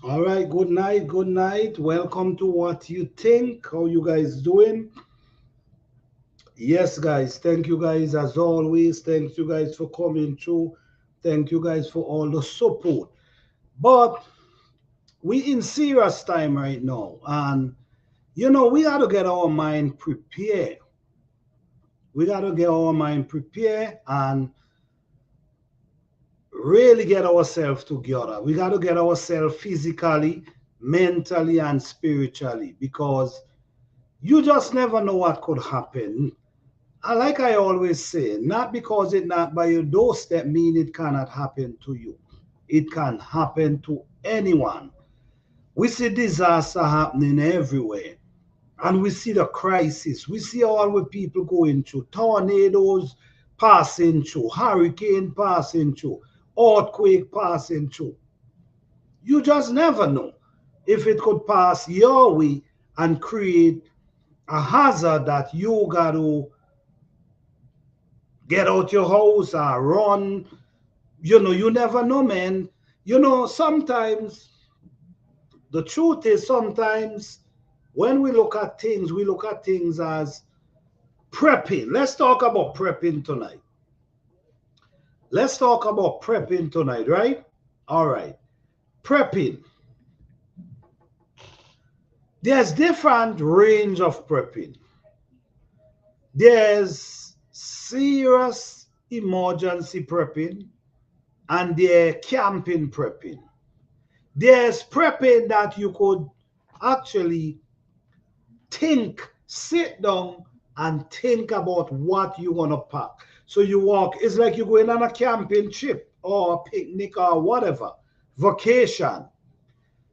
All right, good night, good night. Welcome to What You Think. How you guys doing? Yes, guys, thank you guys as always. Thank you guys for coming through. Thank you guys for all the support. But we in serious time right now, and we got to get our mind prepared. We got to get our mind prepared and really get ourselves together. We got to get ourselves physically, mentally, and spiritually because you just never know what could happen. And like I always say, not because it not by your doorstep mean it cannot happen to you. It can happen to anyone. We see disaster happening everywhere. And we see the crisis. We see all the people going through tornadoes passing through, hurricane passing through, earthquake passing through. You just never know if it could pass your way and create a hazard that you got to get out your house or run. You never know, man. Sometimes the truth is sometimes when we look at things as prepping. Let's talk about prepping tonight. Let's talk about prepping tonight, right? All right. Prepping. There's different range of prepping. There's serious emergency prepping and there's camping prepping. There's prepping that you could actually sit down and think about what you want to pack. So you walk, it's like you're going on a camping trip or a picnic or whatever, vacation.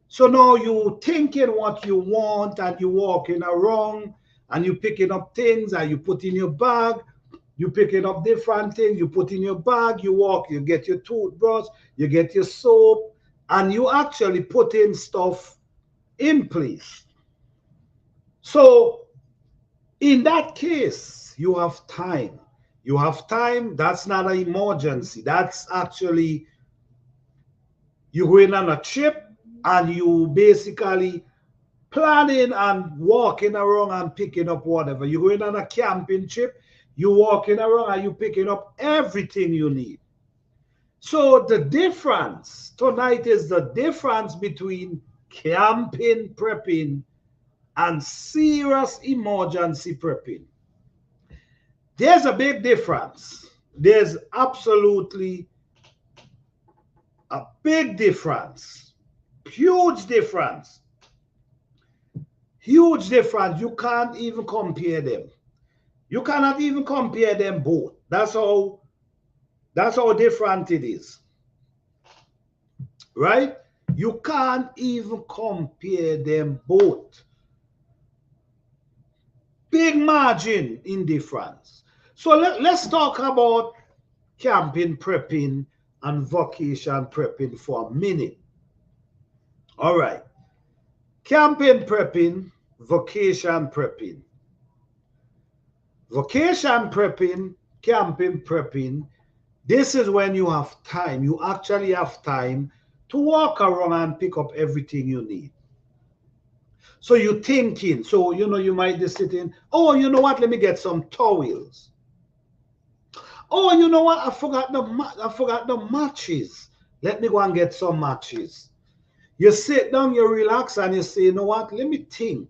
So now you thinking what you want and you walking around and you picking up things and you put in your bag. You picking up different things, you put in your bag, you walk, you get your toothbrush, you get your soap, and you actually put in stuff in place. So in that case, you have time. You have time. That's not an emergency. That's actually you going on a trip and you basically planning and walking around and picking up whatever. You're going on a camping trip, you walking around and you picking up everything you need. So the difference tonight is the difference between camping prepping and serious emergency prepping. There's a big difference. There's absolutely a big difference. Huge difference. Huge difference. You can't even compare them. You cannot even compare them both. That's how different it is. Right? You can't even compare them both. Big margin in difference. So let's talk about camping prepping and vacation prepping for a minute. All right. Camping prepping, vacation prepping. Vacation prepping, camping prepping, this is when you have time. You actually have time to walk around and pick up everything you need. So you're thinking, so you might be sitting, oh, you know what? Let me get some towels. Oh, you know what? I forgot the matches. Let me go and get some matches. You sit down, you relax, and you say, you know what? Let me think.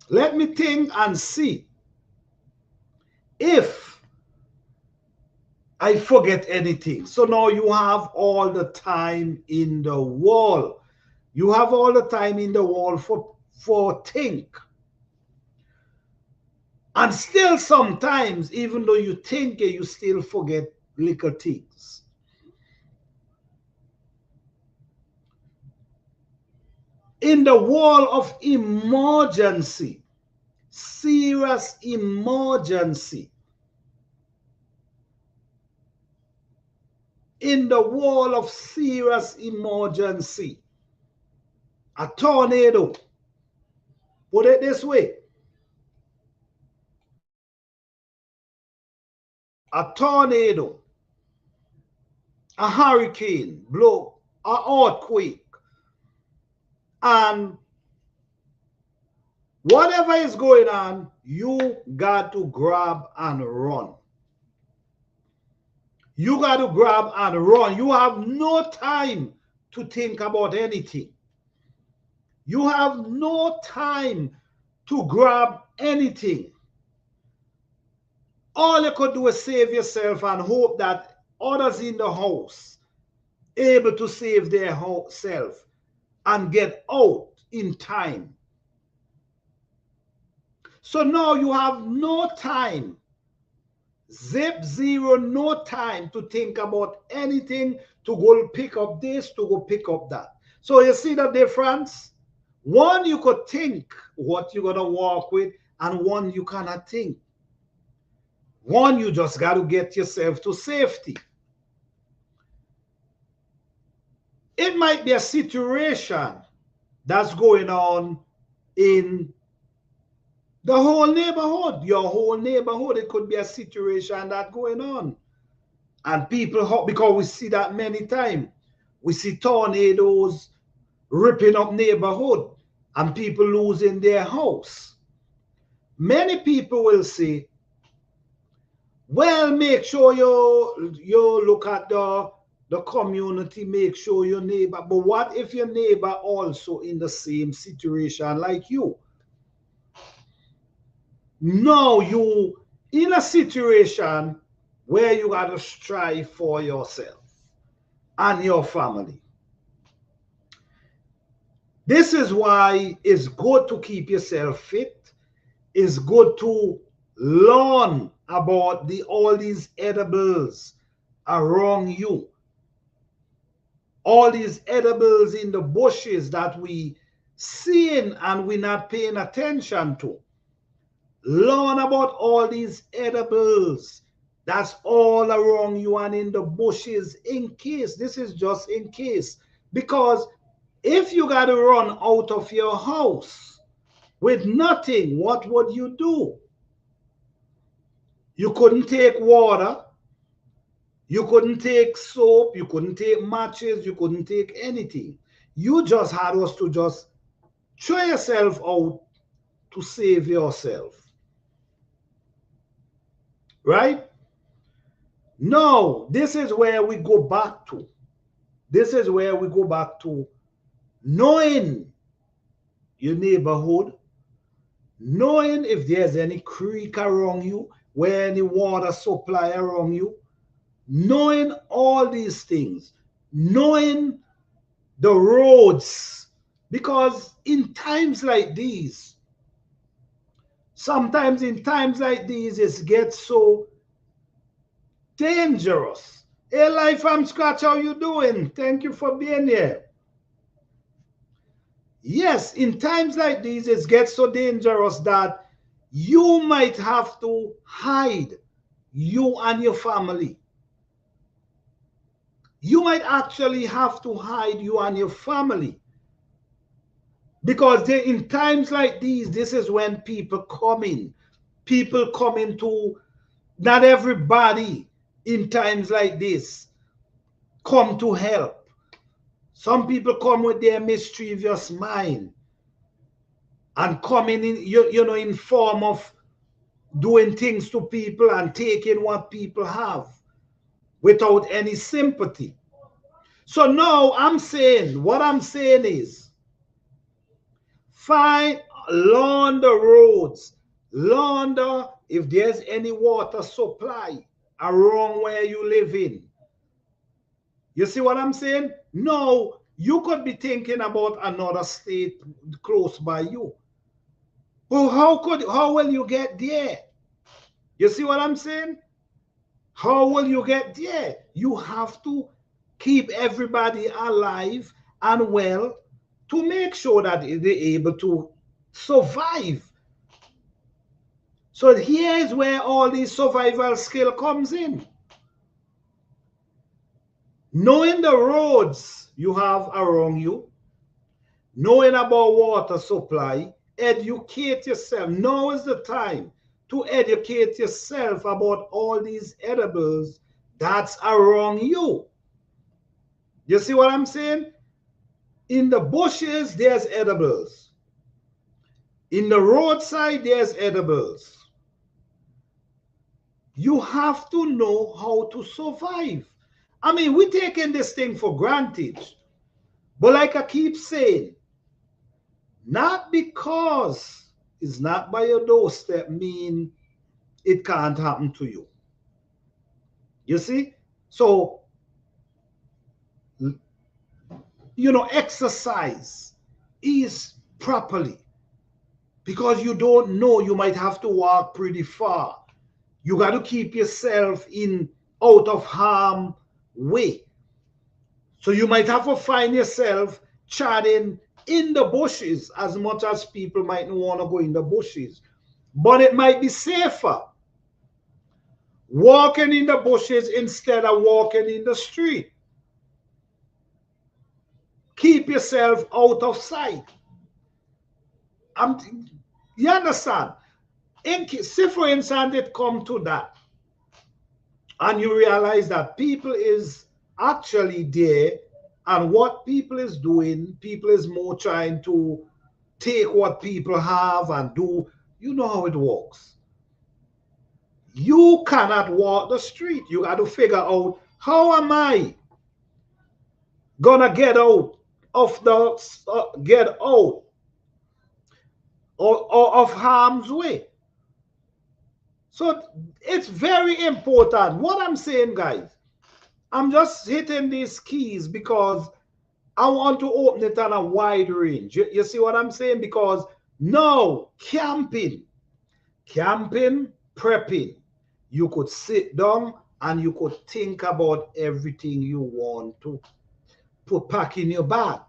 Let me think and see if I forget anything. So now you have all the time in the world. You have all the time in the world for think. And still sometimes, even though you think it, you still forget little things. In the world of emergency, serious emergency, in the world of serious emergency, a tornado, put it this way, a tornado, a hurricane blow, a earthquake, And whatever is going on, you got to grab and run. You got to grab and run. You have no time to think about anything. You have no time to grab anything. All you could do is save yourself and hope that others in the house able to save their self and get out in time. So now you have no time, zip zero, no time to think about anything, to go pick up this, to go pick up that. So you see the difference? One, you could think what you're going to walk with, and one, you cannot think. One, you just got to get yourself to safety. It might be a situation that's going on in the whole neighborhood, your whole neighborhood. It could be a situation that's going on. And people, because we see that many times, we see tornadoes ripping up neighborhood and people losing their house. Many people will say, well, make sure you look at the community, make sure your neighbor. But what if your neighbor also in the same situation like you? Now you in a situation where you got to strive for yourself and your family. This is why it's good to keep yourself fit. It's good to learn about all these edibles around you. All these edibles in the bushes that we seeing and we're not paying attention to. Learn about all these edibles that's all around you and in the bushes, in case. This is just in case. Because if you got to run out of your house with nothing, what would you do? You couldn't take water. You couldn't take soap. You couldn't take matches. You couldn't take anything. You just had us to just throw yourself out to save yourself. Right? No, this is where we go back to. This is where we go back to knowing your neighborhood, knowing if there's any creek around you, where any water supply around you, knowing all these things, knowing the roads, because in times like these, sometimes in times like these, it gets so dangerous. Hey, Life from Scratch, how you doing? Thank you for being here. Yes, in times like these, it gets so dangerous that you might have to hide, you and your family. You might actually have to hide, you and your family. Because in times like these, this is when people come in. People come into, not everybody in times like this come to help. Some people come with their mischievous mind and coming in, you know, in form of doing things to people and taking what people have without any sympathy. So now what I'm saying is, learn the roads, learn if there's any water supply around where you live in. You see what I'm saying? No, you could be thinking about another state close by you. Well, how will you get there? You see what I'm saying? How will you get there? You have to keep everybody alive and well to make sure that they're able to survive. So here is where all these survival skill comes in. Knowing the roads you have around you, knowing about water supply, educate yourself. Now is the time to educate yourself about all these edibles that's around you. You see what I'm saying? In the bushes, there's edibles. In the roadside, there's edibles. You have to know how to survive. I mean, we're taking this thing for granted. But like I keep saying, not because it's not by your doorstep mean it can't happen to you. You see? So, exercise is properly, because you don't know, you might have to walk pretty far. You got to keep yourself in out of harm way. So you might have to find yourself chatting in the bushes, as much as people might not want to go in the bushes. But it might be safer walking in the bushes instead of walking in the street. Keep yourself out of sight. You understand? Say for instance, it come to that, and you realize that people is actually there, and what people is doing, people is more trying to take what people have and do. You know how it works. You cannot walk the street. You got to figure out, how am I gonna get out of of harm's way? So it's very important. What I'm saying, guys, I'm just hitting these keys because I want to open it on a wide range. You see what I'm saying? Because now, camping, prepping, you could sit down and you could think about everything you want to put pack in your bag.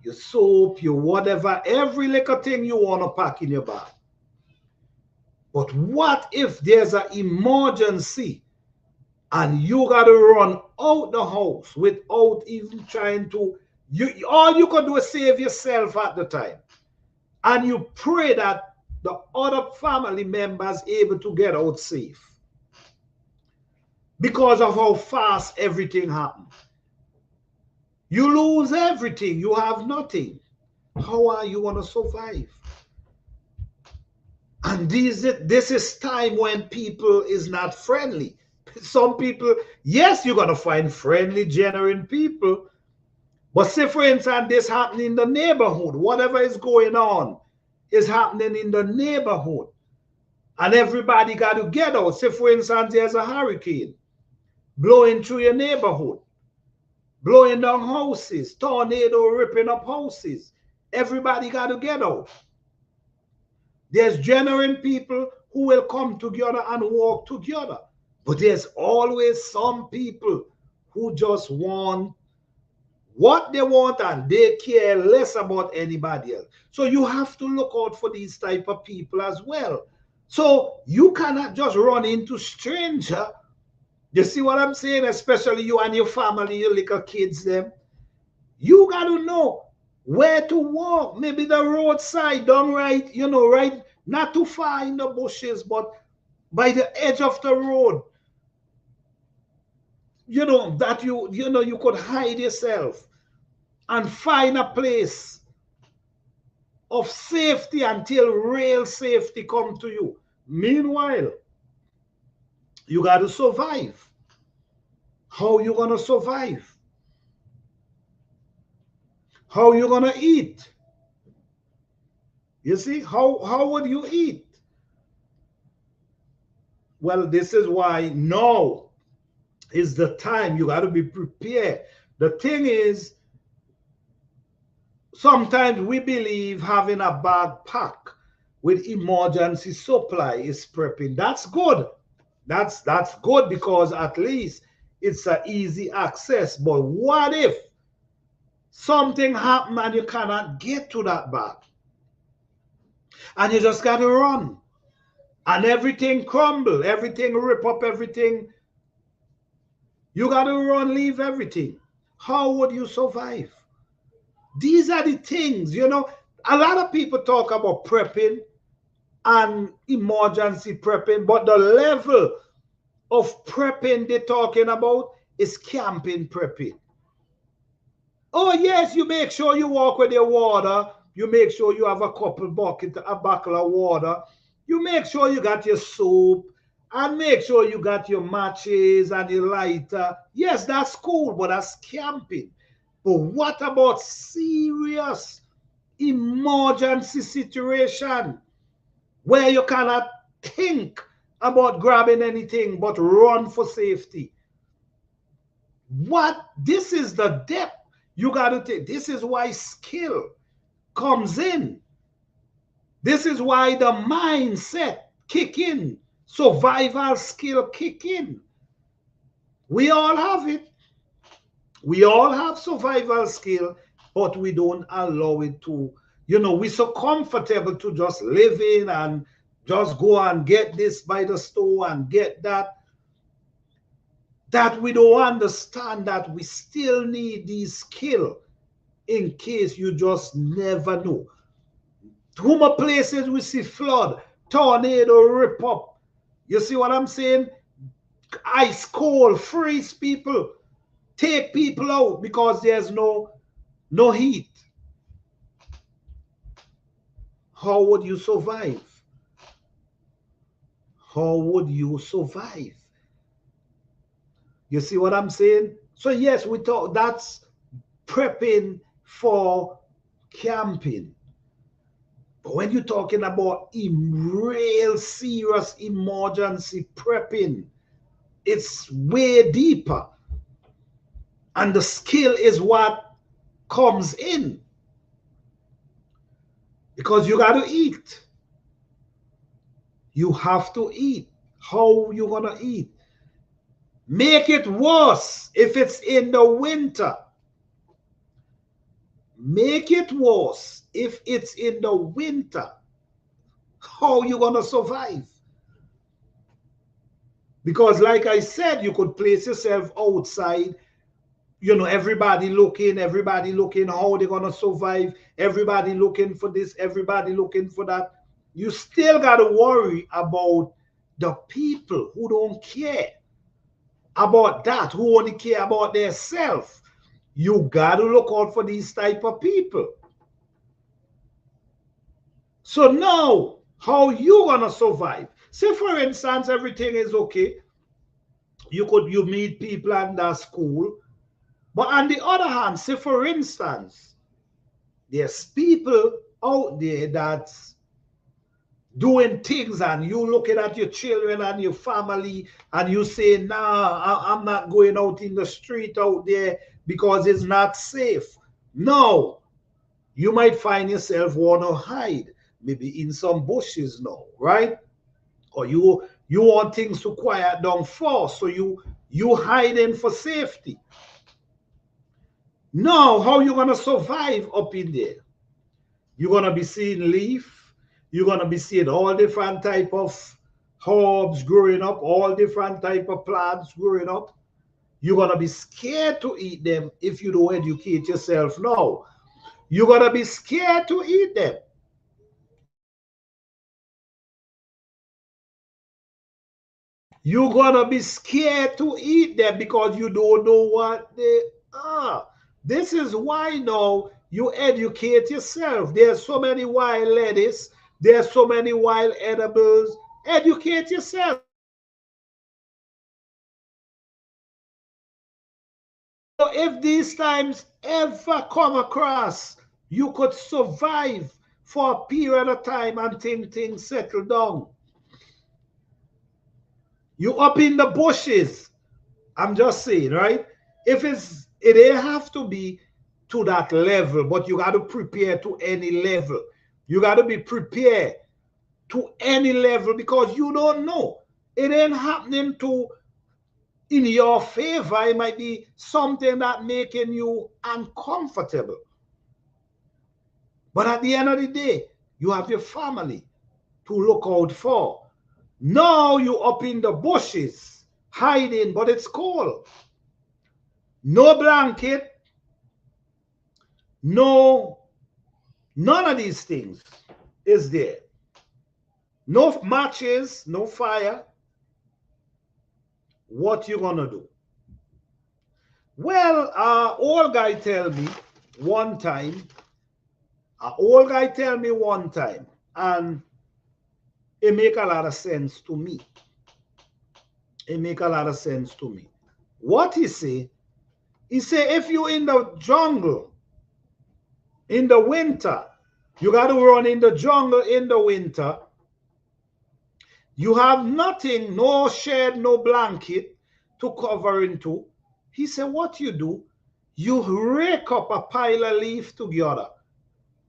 Your soap, your whatever, every little thing you want to pack in your bag. But what if there's an emergency and you got to run out the house without even trying to, all you can do is save yourself at the time. And you pray that the other family members able to get out safe because of how fast everything happens. You lose everything. You have nothing. How are you going to survive? And this is time when people is not friendly. Some people, yes, you're going to find friendly, genuine people. But say, for instance, this happening in the neighborhood. Whatever is going on is happening in the neighborhood. And everybody got to get out. Say, for instance, there's a hurricane blowing through your neighborhood, blowing down houses, tornado ripping up houses. Everybody got to get out. There's genuine people who will come together and walk together. But there's always some people who just want what they want and they care less about anybody else. So you have to look out for these type of people as well. So you cannot just run into stranger. You see what I'm saying? Especially you and your family, your little kids, them. You got to know where to walk. Maybe the roadside, down right, right, not too far in the bushes, but by the edge of the road. That you could hide yourself and find a place of safety until real safety come to you. Meanwhile, you got to survive. How you going to survive? How you going to eat? You see, how would you eat? Well, this is why now is the time. You got to be prepared. The thing is, sometimes we believe having a backpack with emergency supply is prepping. That's good. That's good because at least it's an easy access. But what if something happened and you cannot get to that bag? And you just got to run. And everything crumble, everything rip up, everything. You got to run, leave everything. How would you survive? These are the things, a lot of people talk about prepping and emergency prepping, but the level of prepping they're talking about is camping prepping. Oh, yes, you make sure you walk with your water. You make sure you have a couple bucket, a buckle of water. You make sure you got your soap and make sure you got your matches and your lighter. Yes, that's cool, but that's camping. But what about serious emergency situation where you cannot think about grabbing anything but run for safety? What? This is the depth you got to take. This is why skill comes in. This is why the mindset kick in. Survival skill kick in. We all have it. We all have survival skill, but we don't allow it to, we're so comfortable to just live in and just go and get this by the store and get that we don't understand that we still need these skill in case you just never know. Too many places we see flood, tornado rip up. You see what I'm saying? Ice cold, freeze people, take people out because there's no heat. How would you survive? How would you survive? You see what I'm saying? So yes, we talk that's prepping for camping. But when you're talking about real serious emergency prepping, it's way deeper. And the skill is what comes in. Because you got to eat. You have to eat. How you going to eat? Make it worse if it's in the winter. Make it worse if it's in the winter. How you going to survive? Because like I said, you could place yourself outside, everybody looking how they're going to survive, everybody looking for this, everybody looking for that. You still got to worry about the people who don't care about that, who only care about their self. You got to look out for these type of people. So now, how you going to survive? Say, for instance, everything is okay. You meet people under school. But on the other hand, say, for instance, there's people out there that's doing things and you looking at your children and your family and you say, nah, I'm not going out in the street out there because it's not safe. No, you might find yourself want to hide, maybe in some bushes now, right? Or you want things to quiet down first, so you hiding for safety. Now, how you gonna survive up in there? You're gonna be seeing leaf. You're gonna be seeing all different type of herbs growing up, all different type of plants growing up. You're gonna be scared to eat them if you don't educate yourself now. You're gonna be scared to eat them. You're gonna be scared to eat them because you don't know what they are. This is why now you educate yourself. There's so many wild lettuce, there's so many wild edibles. Educate yourself. So if these times ever come across, you could survive for a period of time until things settle down. You up in the bushes. I'm just saying, right? It ain't have to be to that level, but you got to prepare to any level. You got to be prepared to any level because you don't know. It ain't happening to in your favor. It might be something that making you uncomfortable. But at the end of the day, you have your family to look out for. Now you up in the bushes, hiding, but it's cold. No blanket, none of these things is there. No matches, no fire. What you gonna do? Well, old guy tell me one time, old guy tell me one time, and it make a lot of sense to me. It make a lot of sense to me. What he say if you in the jungle in the winter, you got to run in the jungle in the winter. You have nothing, no shed, no blanket to cover into. He said, what you do, you rake up a pile of leaf together.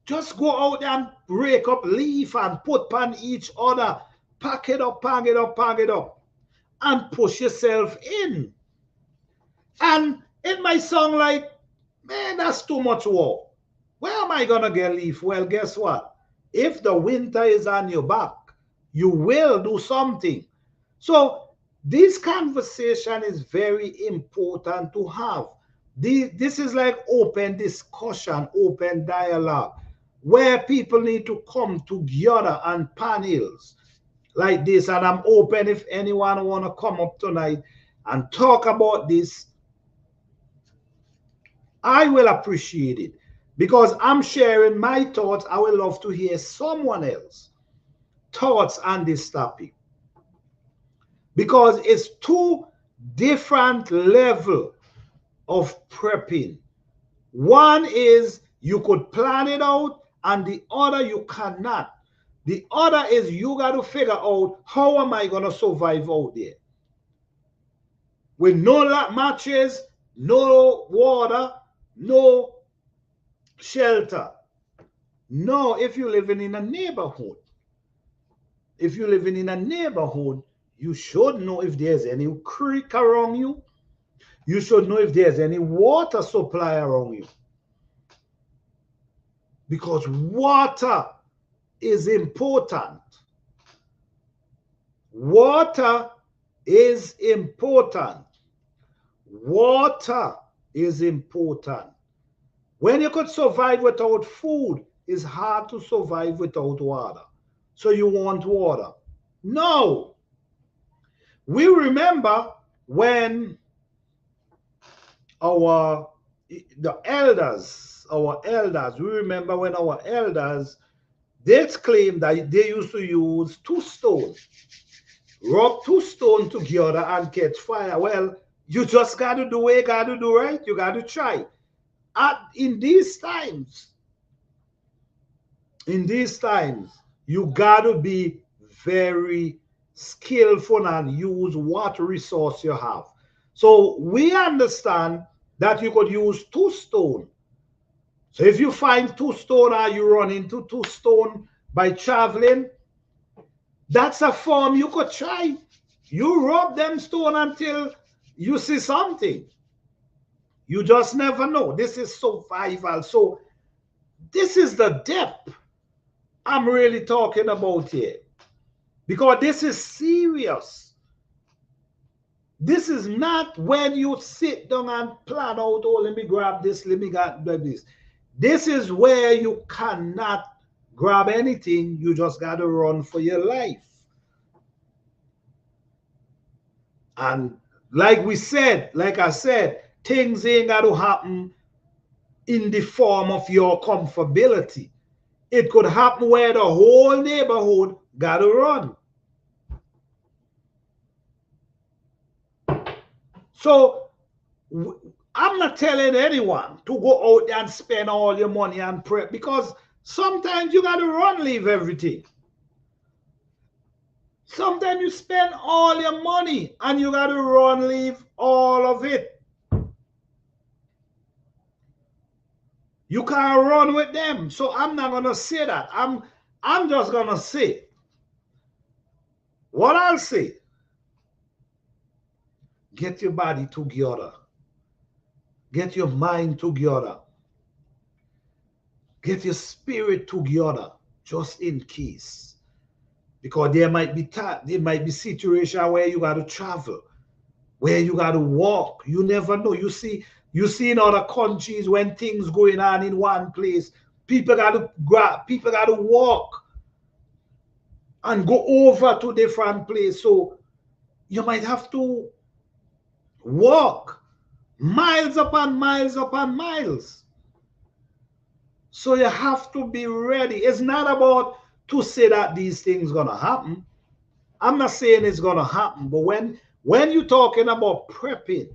Just go out and rake up leaf and put on each other. Pack it up, pack it up, pack it up. And push yourself in. And it might sound like, man, that's too much work. Where am I going to get leaf? Well, guess what? If the winter is on your back, you will do something. So this conversation is very important to have. This is like open discussion, open dialogue, where people need to come together on panels like this. And I'm open if anyone want to come up tonight and talk about this. I will appreciate it because I'm sharing my thoughts. I would love to hear someone else thoughts on this topic because it's two different levels of prepping. One is you could plan it out and the other you cannot. The other is you got to figure out how am I going to survive out there with no matches, no water, no shelter. No, if you're living in a neighborhood, you should know if there's any creek around you. You should know if there's any water supply around you. Because water is important. Water is important. Water is important. When you could survive without food, it's hard to survive without water. So you want water. No. We remember when the elders, we remember when our elders, they claimed that they used to use 2 stones, rub 2 stones together and catch fire. Well, you just got to do what you got to do, right? You got to try. In these times, you got to be very skillful and use what resource you have. So we understand that you could use 2 stones. So if you find 2 stones or you run into 2 stones by traveling, that's a form you could try. You rub them stone until you see something. You just never know. This is survival. So this is the depth I'm really talking about here. Because this is serious. This is not when you sit down and plan out, oh, let me grab this, let me grab this. This is where you cannot grab anything. You just got to run for your life. And like I said, things ain't got to happen in the form of your comfortability. It could happen where the whole neighborhood got to run. So I'm not telling anyone to go out and spend all your money and prep, because sometimes you got to run, leave everything. Sometimes you spend all your money and you got to run, leave all of it. You can't run with them. So I'm not going to say that. I'm just going to say what I'll say. Get your body together. Get your mind together. Get your spirit together, just in case. Because there might be situation where you got to travel, where you got to walk. You never know. You see in other countries when things going on in one place, people got to walk and go over to different place. So you might have to walk Miles upon miles upon miles. So you have to be ready. It's not about to say that these things gonna happen. I'm not saying it's gonna happen, but when you're talking about prepping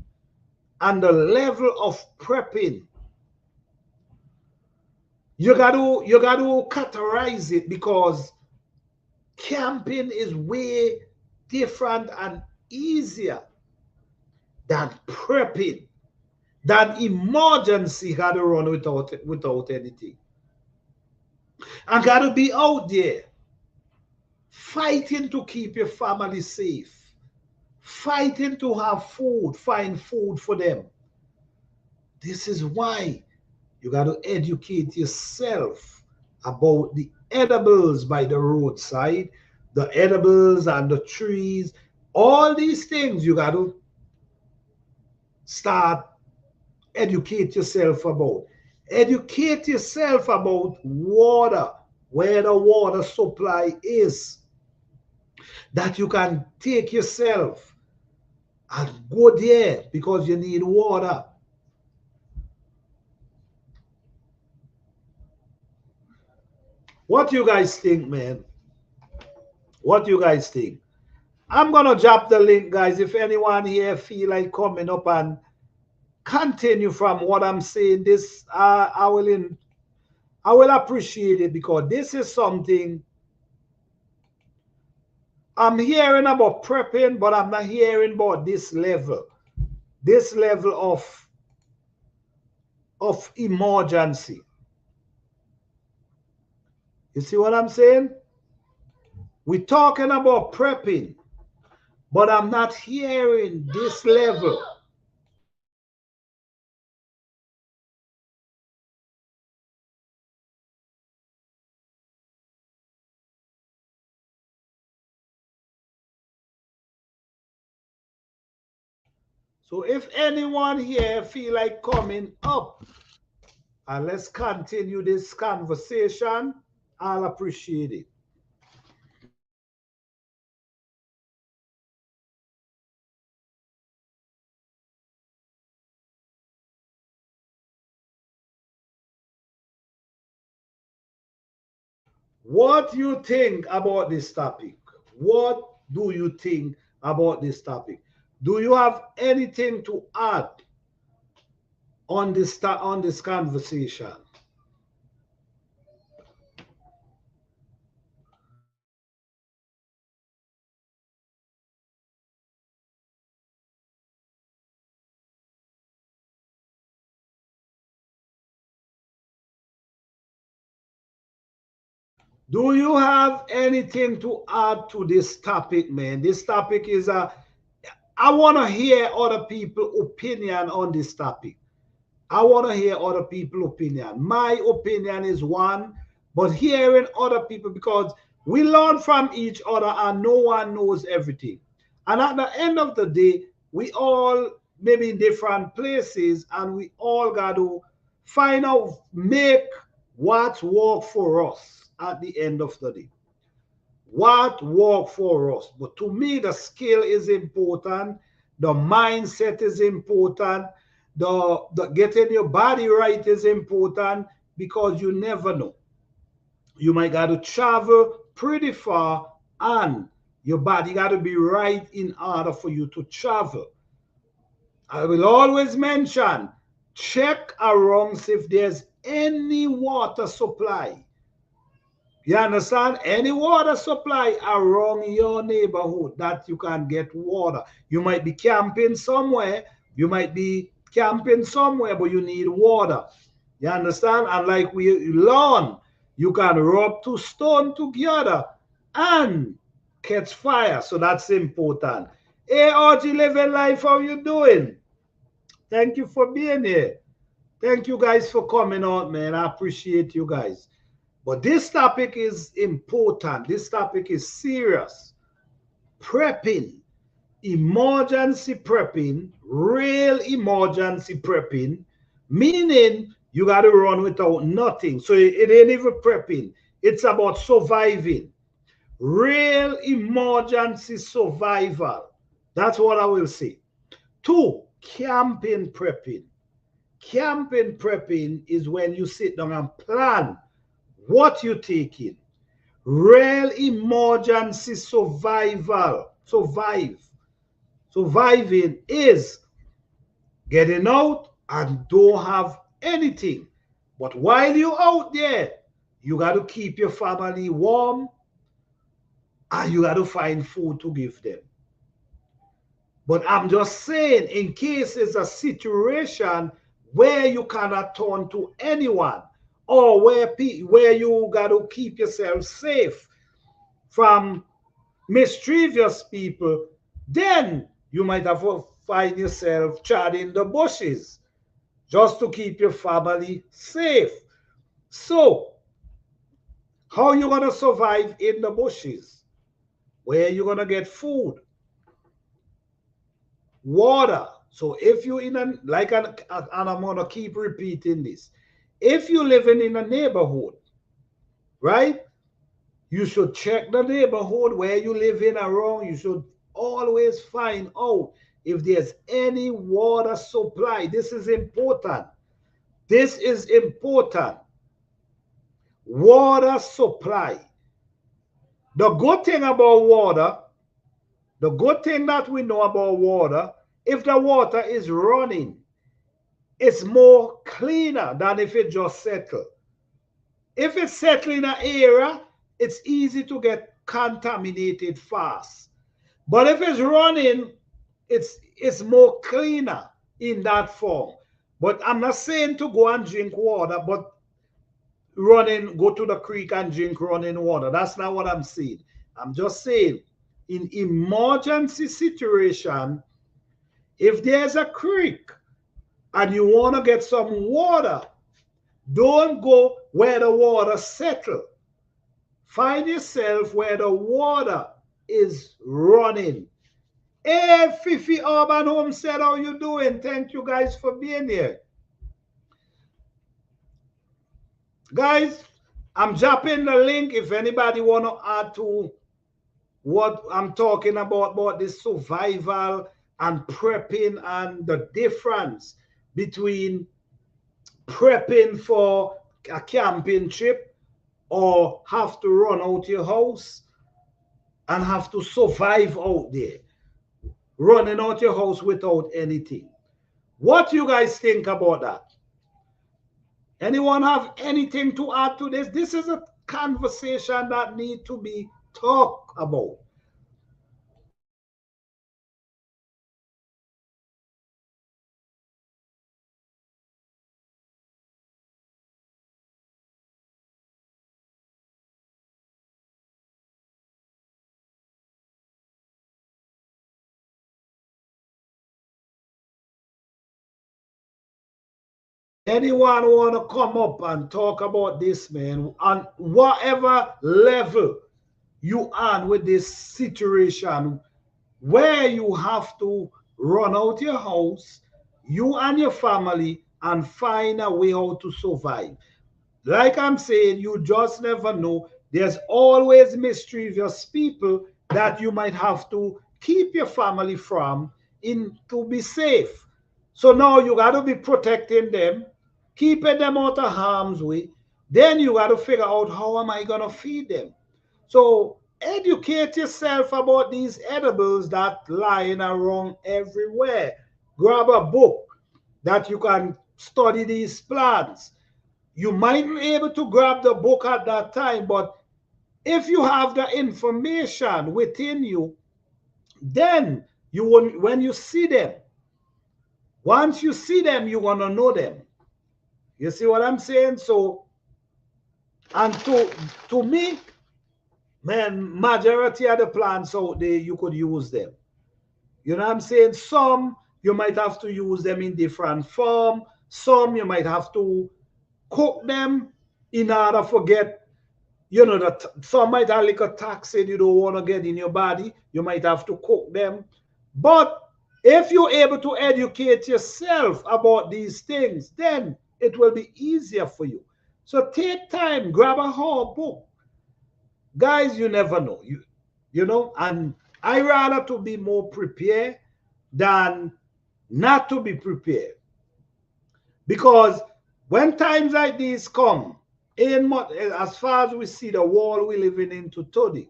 and the level of prepping, you gotta categorize it, because camping is way different and easier than prepping, than emergency gotta run without anything. And gotta be out there fighting to keep your family safe, fighting to have food, find food for them. This is why you got to educate yourself about the edibles by the roadside, the edibles and the trees, all these things you got to start educate yourself about. Educate yourself about water, where the water supply is, that you can take yourself and go there because you need water. What you guys think, man? What you guys think? I'm gonna drop the link, guys. If anyone here feel like coming up and continue from what I'm saying, this I will appreciate it, because this is something I'm hearing about prepping, but I'm not hearing about this level of emergency. You see what I'm saying? We're talking about prepping, but I'm not hearing this level. So if anyone here feel like coming up and let's continue this conversation, I'll appreciate it. What do you think about this topic? What do you think about this topic? Do you have anything to add on this conversation? Do you have anything to add to this topic, man? This topic is I want to hear other people's opinion on this topic. I want to hear other people's opinion. My opinion is one, but hearing other people, because we learn from each other and no one knows everything. And at the end of the day, we all maybe in different places and we all got to find out, make what work for us at the end of the day. What work for us? But to me, the skill is important, the mindset is important, the getting your body right is important, because you never know. You might got to travel pretty far and your body got to be right in order for you to travel. I will always mention, check around see if there's any water supply. You understand? Any water supply around your neighborhood that you can get water. You might be camping somewhere. You might be camping somewhere, but you need water. You understand? And like we learn, you can rub two stones together and catch fire. So that's important. Hey, RG Living Life, how you doing? Thank you for being here. Thank you guys for coming out, man. I appreciate you guys. But this topic is important. This topic is serious. Prepping, emergency prepping, real emergency prepping, meaning you got to run without nothing. So it ain't even prepping. It's about surviving. Real emergency survival. That's what I will say. Two, camping prepping. Camping prepping is when you sit down and plan what you're taking. Real emergency surviving is getting out and don't have anything. But while you're out there, you got to keep your family warm and you got to find food to give them. But I'm just saying, in case it's a situation where you cannot turn to anyone, or where you got to keep yourself safe from mischievous people, then you might have to find yourself charging the bushes just to keep your family safe. So, how are you going to survive in the bushes? Where are you going to get food? Water. So if you in a, and I'm going to keep repeating this, if you're living in a neighborhood, right, you should check the neighborhood where you live in around. You should always find out if there's any water supply. This is important. This is important. Water supply. The good thing about water, the good thing that we know about water, if the water is running, it's more cleaner than if it just settles. If it's settling in an area, it's easy to get contaminated fast. But if it's running, it's more cleaner in that form. But I'm not saying to go and drink water, but go to the creek and drink running water. That's not what I'm saying. I'm just saying, in emergency situation, if there's a creek and you want to get some water, don't go where the water settles. Find yourself where the water is running. Hey, Fifi Urban Homestead, how you doing? Thank you guys for being here. Guys, I'm dropping the link if anybody want to add to what I'm talking about this survival and prepping and the difference between prepping for a camping trip or have to run out your house and have to survive out there, running out your house without anything. What you guys think about that? Anyone have anything to add to this? This is a conversation that needs to be talked about. Anyone want to come up and talk about this, man? On whatever level you are with this situation where you have to run out your house, you and your family, and find a way how to survive. Like I'm saying, you just never know. There's always mischievous people that you might have to keep your family from to be safe. So now you got to be protecting them, keeping them out of harm's way. Then you got to figure out, how am I going to feed them? So educate yourself about these edibles that lying around everywhere. Grab a book that you can study these plants. You might be able to grab the book at that time, but if you have the information within you, then you won't, when you see them, once you see them, you want to know them. You see what I'm saying? So, and to me, man, majority of the plants out there, you could use them. You know what I'm saying? Some you might have to use them in different form. Some you might have to cook them in order to get, you know, that some might have like a toxin you don't want to get in your body. You might have to cook them. But if you're able to educate yourself about these things, then it will be easier for you. So take time, grab a whole book. Guys, you never know. You know, and I rather to be more prepared than not to be prepared. Because when times like these come, as far as we see the world we living in today,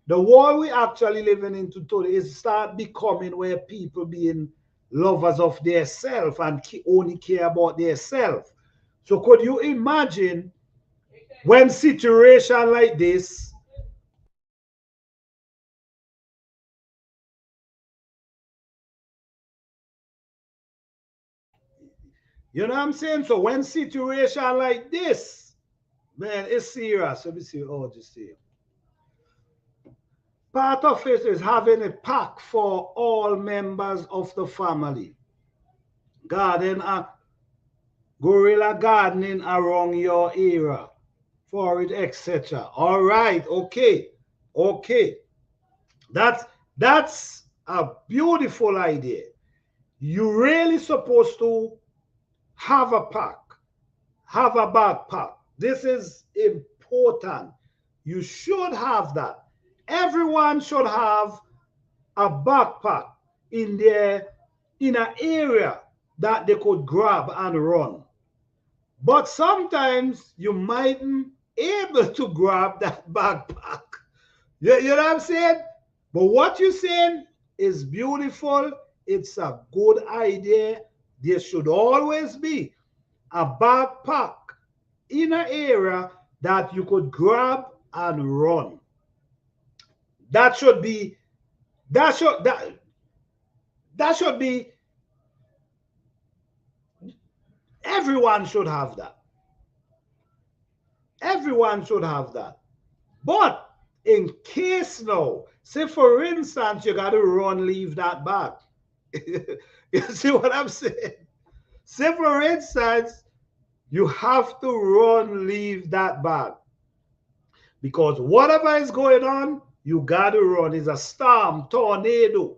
the world we actually living in today is start becoming where people being lovers of their self and only care about their self. So could you imagine when situation like this, you know what I'm saying? So when situation like this, man, it's serious. Let me see. Oh, just see. Part of it is having a pack for all members of the family. Garden, gorilla gardening around your area for it, etc. All right, okay, okay. That's a beautiful idea. You really supposed to have a pack, have a backpack. This is important. You should have that. Everyone should have a backpack in their in an area that they could grab and run. But sometimes you mightn't able to grab that backpack. You know what I'm saying? But what you're saying is beautiful. It's a good idea. There should always be a backpack in an area that you could grab and run. That should be that should that should be everyone should have that. Everyone should have that. But in case now, say for instance, you got to run, leave that bag. You see what I'm saying? Say for instance, you have to run, leave that bag. Because whatever is going on, you got to run. It's a storm, tornado.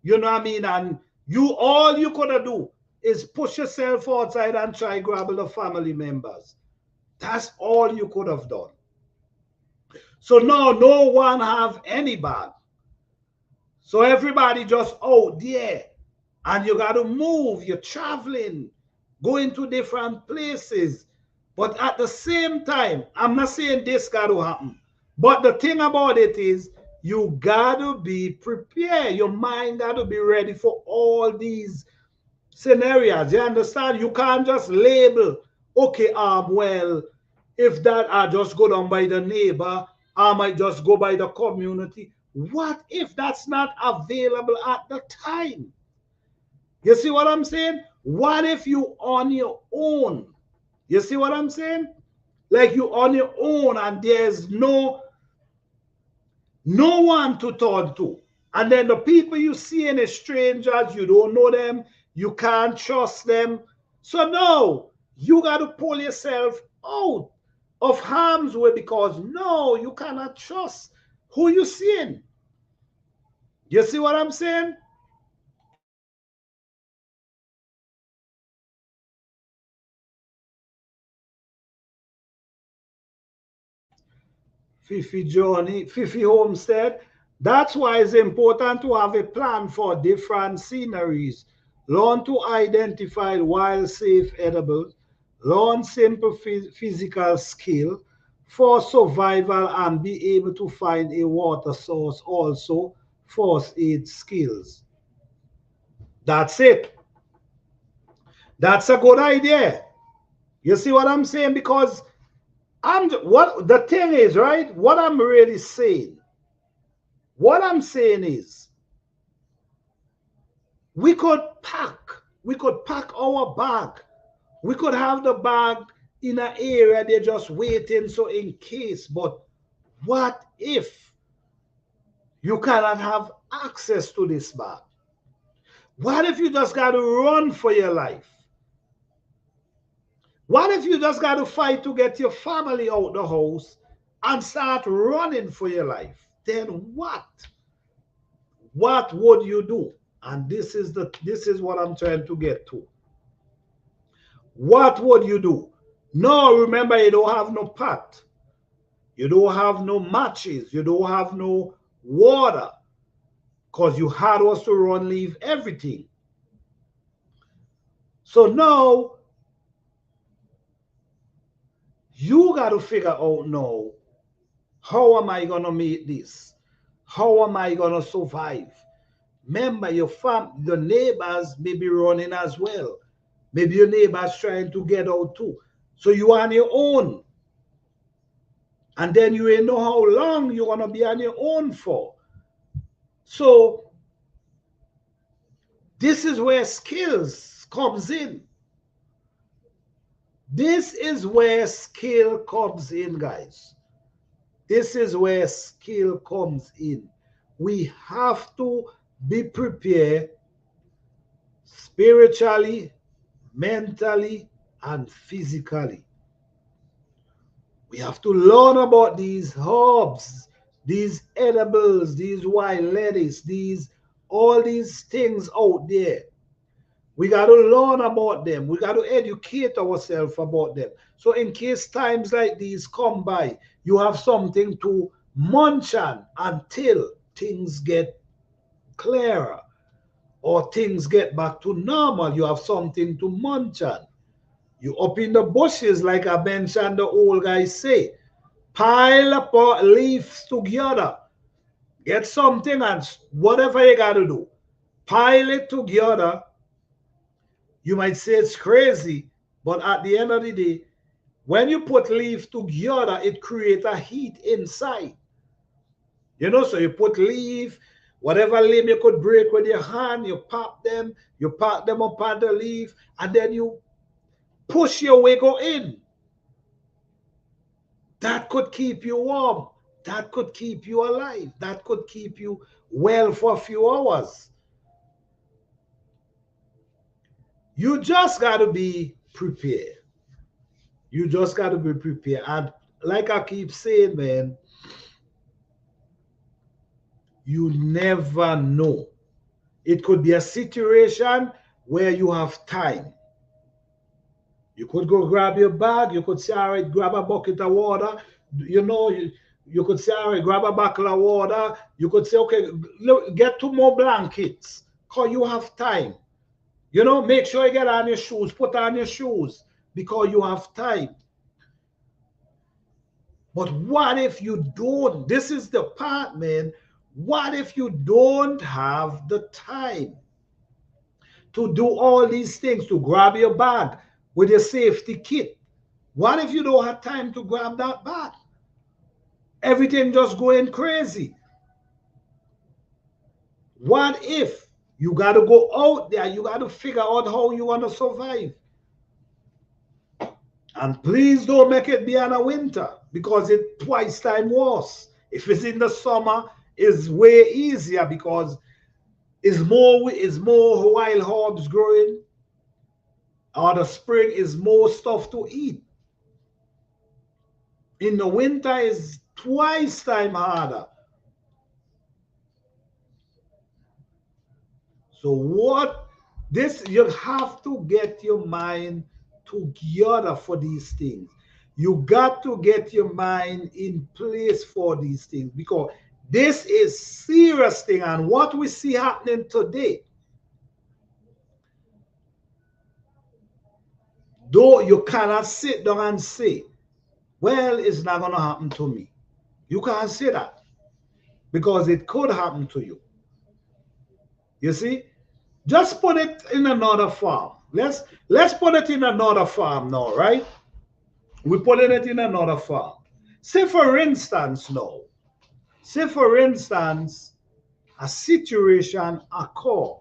You know what I mean? And you all you could do is push yourself outside and try grab the family members. That's all you could have done. So now no one have any bag. So everybody just out there. And you got to move. You're traveling, going to different places. But at the same time, I'm not saying this got to happen. But the thing about it is, you got to be prepared. Your mind got to be ready for all these scenarios. You understand? You can't just label, okay, well, if that I just go down by the neighbor, I might just go by the community. What if that's not available at the time? You see what I'm saying? What if you on your own? You see what I'm saying? Like you on your own and there's no one to talk to. And then the people you see in as strangers, you don't know them, you can't trust them. So no, you got to pull yourself out of harm's way because no, you cannot trust who you seeing. You see what I'm saying? Fifi Journey, Fifi Homestead. That's why it's important to have a plan for different sceneries. Learn to identify wild, safe edibles. Learn simple physical skill for survival and be able to find a water source also. First aid skills. That's it. That's a good idea. You see what I'm saying? Because what the thing is, right? What I'm really saying, what I'm saying is we could pack our bag. We could have the bag in an area they're just waiting so in case. But what if you cannot have access to this bag? What if you just got to run for your life? What if you just got to fight to get your family out the house and start running for your life? Then what? What would you do? And this is what I'm trying to get to. What would you do? No, remember, you don't have no pot. You don't have no matches. You don't have no water. Because you had us to run, leave everything. So now you got to figure out now, how am I going to meet this? How am I going to survive? Remember, your neighbors may be running as well. Maybe your neighbors trying to get out too. So you are on your own. And then you ain't know how long you're going to be on your own for. So this is where skills comes in. This is where skill comes in, guys. This is where skill comes in. We have to be prepared spiritually, mentally, and physically. We have to learn about these herbs, these edibles, these wild lettuce, all these things out there. We got to learn about them. We got to educate ourselves about them. So in case times like these come by, you have something to munch on until things get clearer or things get back to normal. You have something to munch on. You up in the bushes, like I mentioned, the old guys say, pile up leaves together. Get something and whatever you got to do, pile it together. You might say it's crazy, but at the end of the day, when you put leaves together, it creates a heat inside. You know, so you put leaf, whatever limb you could break with your hand, you pop them up on the leaf, and then you push your way go in. That could keep you warm. That could keep you alive. That could keep you well for a few hours. You just got to be prepared. You just got to be prepared. And like I keep saying, man, you never know. It could be a situation where you have time. You could go grab your bag. You could say, all right, grab a bucket of water. You know, you could say, all right, grab a bucket of water. You could say, okay, look, get 2 more blankets because you have time. You know, make sure you get on your shoes, put on your shoes because you have time. But what if you don't? This is the part, man. What if you don't have the time to do all these things, to grab your bag with your safety kit? What if you don't have time to grab that bag? Everything just going crazy. What if you got to go out there? You got to figure out how you want to survive. And please don't make it be in a winter because it's twice time worse. If it's in the summer, it's way easier because it's more wild herbs growing. Or the spring is more stuff to eat. In the winter is twice time harder. So you have to get your mind together for these things. You got to get your mind in place for these things because this is serious thing. And what we see happening today, though you cannot sit down and say, well, it's not going to happen to me. You can't say that because it could happen to you. You see? Just put it in another form. Let's put it in another form now, right? We're putting it in another form. Say for instance now, a situation occur,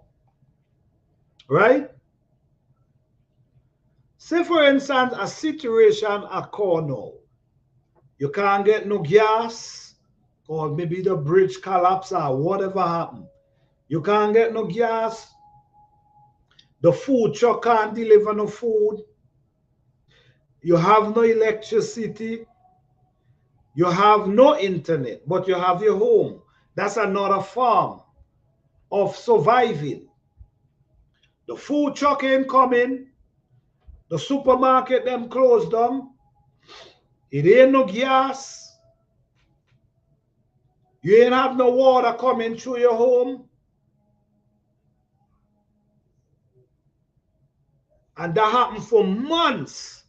right? Say for instance, a situation occur now. You can't get no gas, or maybe the bridge collapse or whatever happened. You can't get no gas. The food truck can't deliver no food. You have no electricity. You have no internet, but you have your home. That's another form of surviving. The food truck ain't coming. The supermarket them closed down. It ain't no gas. You ain't have no water coming through your home. And that happened for months.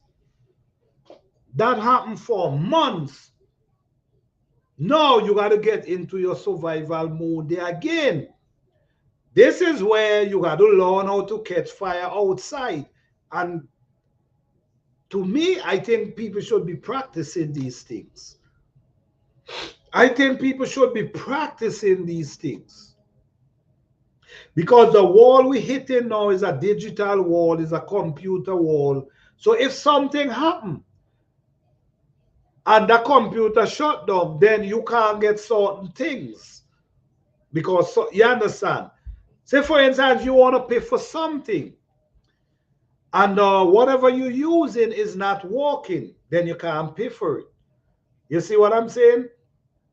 That happened for months. Now you got to get into your survival mode there again. This is where you got to learn how to catch fire outside. And to me, I think people should be practicing these things. I think people should be practicing these things. Because the wall we're hitting now is a digital wall, is a computer wall. So if something happens and the computer shut down, then you can't get certain things. Because you understand? Say, for instance, you want to pay for something and whatever you're using is not working, then you can't pay for it. You see what I'm saying?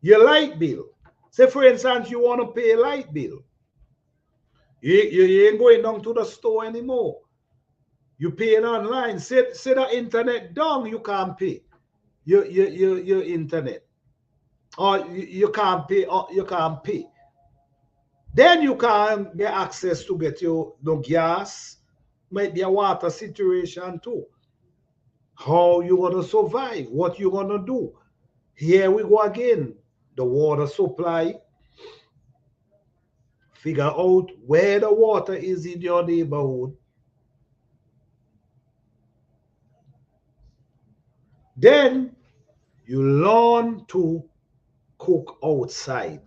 Your light bill. Say, for instance, you want to pay a light bill. You ain't going down to the store anymore. You paying online. Say the internet down, you can't pay your internet. Or you can't pay, or you can't pay. Then you can get access to get your gas. Might be a water situation too. How you gonna survive? What you gonna do? Here we go again. The water supply. Figure out where the water is in your neighborhood. Then you learn to cook outside.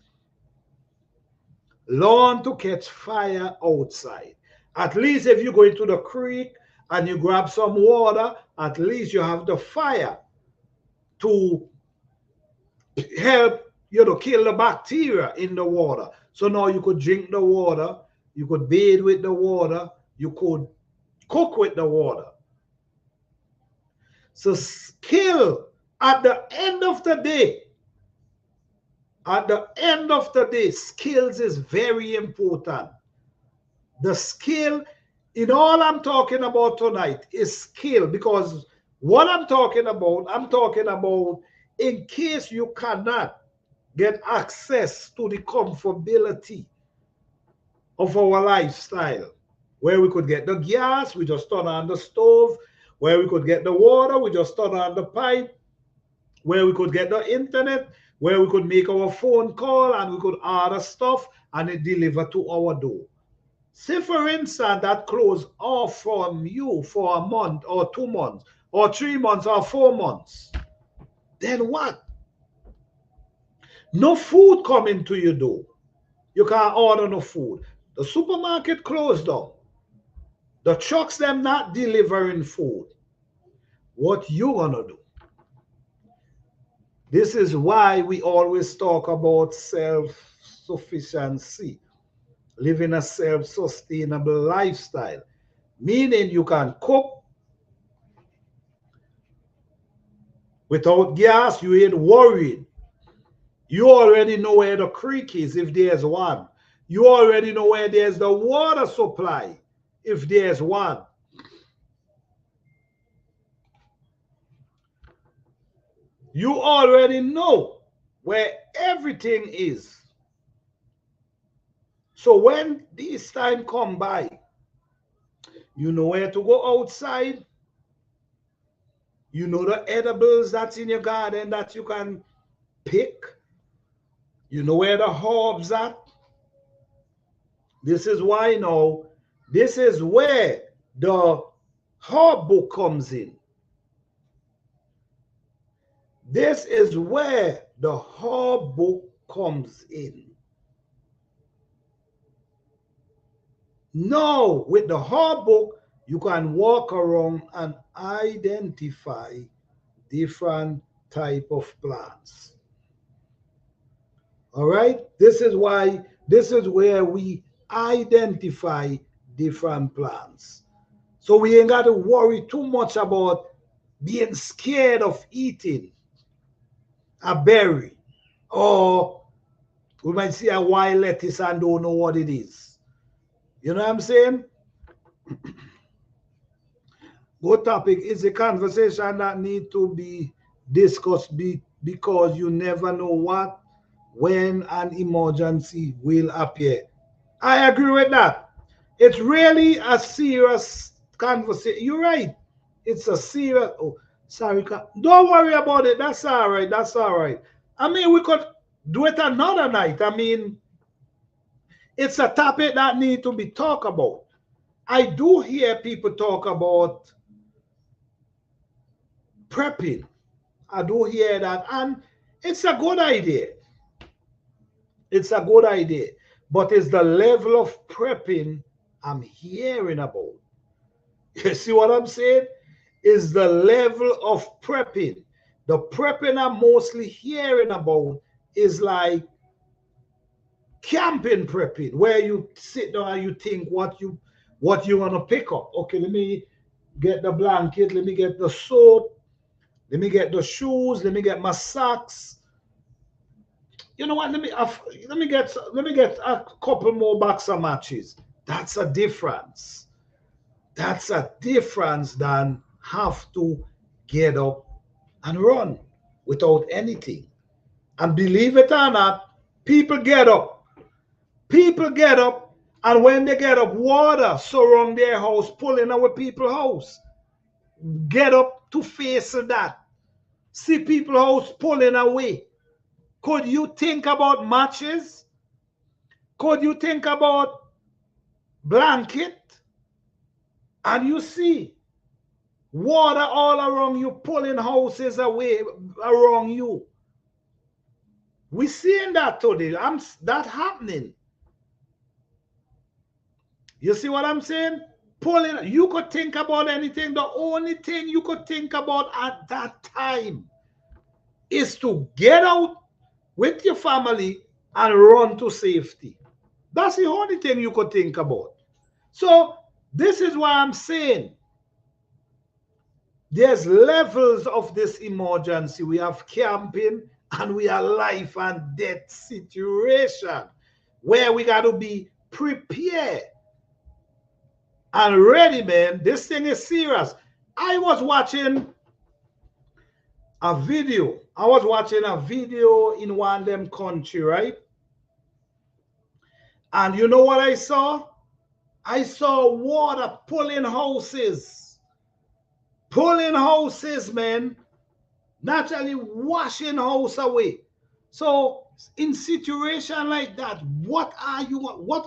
Learn to catch fire outside. At least if you go into the creek and you grab some water, at least you have the fire to help kill the bacteria in the water. So now you could drink the water, you could bathe with the water, you could cook with the water. So skill at the end of the day, skills is very important. The skill in all I'm talking about tonight is skill, because what I'm talking about in case you cannot get access to the comfortability of our lifestyle, where we could get the gas, we just turn on the stove, where we could get the water, we just turn on the pipe, where we could get the internet, where we could make our phone call and we could order stuff and it deliver to our door. Say, for instance, that closed off from you for a month or 2 months or 3 months or 4 months. Then what? No food coming to your door. You can't order no food. The supermarket closed down. The trucks them not delivering food. What you gonna do? This is why we always talk about self-sufficiency, living a self-sustainable lifestyle, meaning you can cook without gas. You ain't worried. You already know where the creek is if there's one. You already know where there's the water supply if there's one. You already know where everything is. So when this time come by, you know where to go outside. You know the edibles that's in your garden that you can pick. You know where the herbs at. This is why now, this is where the herb book comes in. This is where the herb book comes in. Now, with the herb book, you can walk around and identify different type of plants. All right? This is where we identify different plants. So we ain't got to worry too much about being scared of eating a berry, or we might see a wild lettuce and don't know what it is. You know what I'm saying? Good topic. Is a conversation that need to be discussed because you never know what, when an emergency will appear. I agree with that. It's really a serious conversation. You're right. It's a serious. Oh, sorry. Don't worry about it. That's all right. That's all right. I mean, we could do it another night. I mean, it's a topic that need to be talked about. I do hear people talk about prepping. I do hear that, and it's a good idea. It's a good idea, but it's the level of prepping I'm hearing about. You see what I'm saying? Is the level of prepping. The prepping I'm mostly hearing about is like camping prepping, where you sit down and you think what you want to pick up. Okay, let me get the blanket, let me get the soap, let me get the shoes, let me get my socks. You know what? Let me get a couple more boxer matches. That's a difference. That's a difference than have to get up and run without anything. And believe it or not, people get up. People get up, and when they get up, water surround their house, pulling our people's house. Get up to face that. See people's house pulling away. Could you think about matches? Could you think about blanket? And you see water all around you, pulling houses away around you. We seeing that today. That happening. You see what I'm saying? Pulling. You could think about anything. The only thing you could think about at that time is to get out with your family and run to safety. That's the only thing you could think about. So this is why I'm saying there's levels of this emergency. We have camping and we have life and death situation where we got to be prepared and ready, man. This thing is serious. I was watching a video. I was watching a video in one of them country, right? And you know what I saw? I saw water pulling houses. Pulling houses, man. Naturally washing house away. So in situation like that, what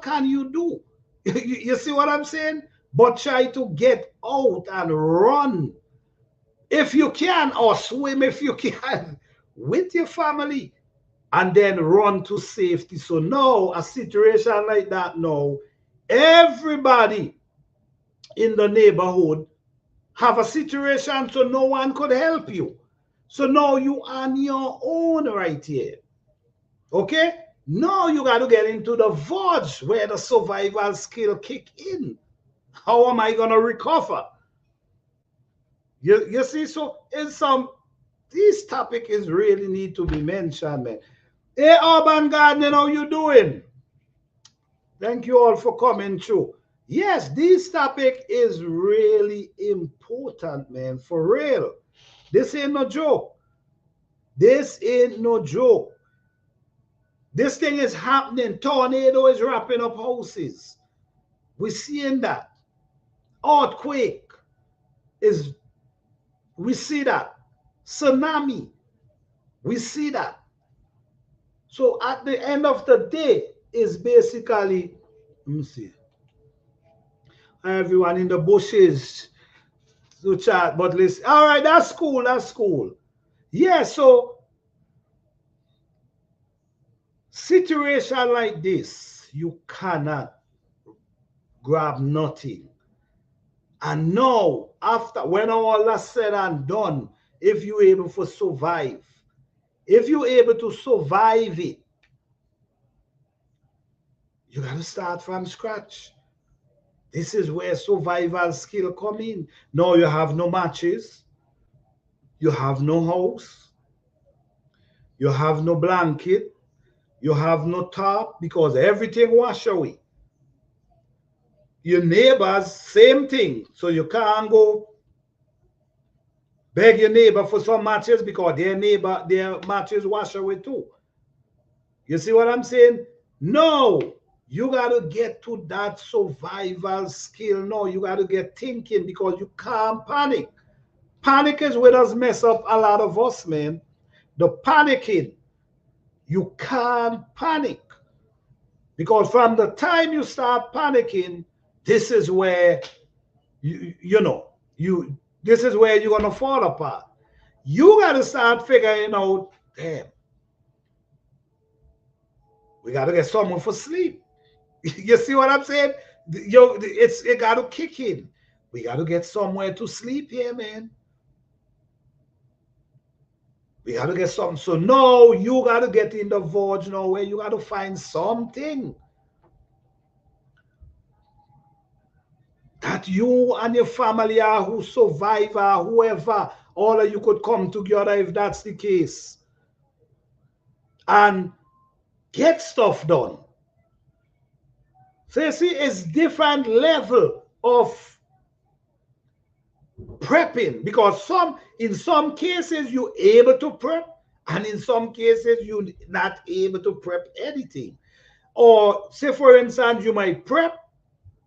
can you do? You see what I'm saying? But try to get out and run if you can, or swim if you can with your family, and then run to safety. So now a situation like that, now everybody in the neighborhood have a situation, so no one could help you. So now you on your own right here. Okay? Now you got to get into the verge where the survival skill kick in. How am I going to recover? You see, so this topic is really need to be mentioned, man. Hey, Urban Gardening, how you doing? Thank you all for coming through. Yes, this topic is really important, man, for real. This ain't no joke. This ain't no joke. This thing is happening. Tornado is wrapping up houses. We're seeing that. Earthquake is, we see that. Tsunami, we see that. So at the end of the day, is basically, let me see. Everyone in the bushes to chat, but listen. All right, that's cool. That's cool. Yeah, so situation like this, you cannot grab nothing. And now, after when all that's said and done, if you're able to survive, if you're able to survive it, you got to start from scratch. This is where survival skill come in. Now you have no matches, you have no house, you have no blanket, you have no tarp because everything wash away. Your neighbors, same thing. So you can't go beg your neighbor for some matches because their matches wash away too. You see what I'm saying? No, You got to get to that survival skill. No, you got to get thinking because you can't panic. Panic is what has messed up a lot of us, man. The panicking. You can't panic. Because from the time you start panicking, this is where this is where you're gonna fall apart. You gotta start figuring out, damn, we gotta get someone for sleep. You see what I'm saying? It gotta kick in. We gotta get somewhere to sleep here, man. We gotta get something. So no, you gotta get in the verge now where you gotta find something that you and your family are who survive or whoever, all of you could come together if that's the case and get stuff done. So you see, it's different level of prepping because in some cases you're able to prep and in some cases you're not able to prep anything. Or say for instance, you might prep,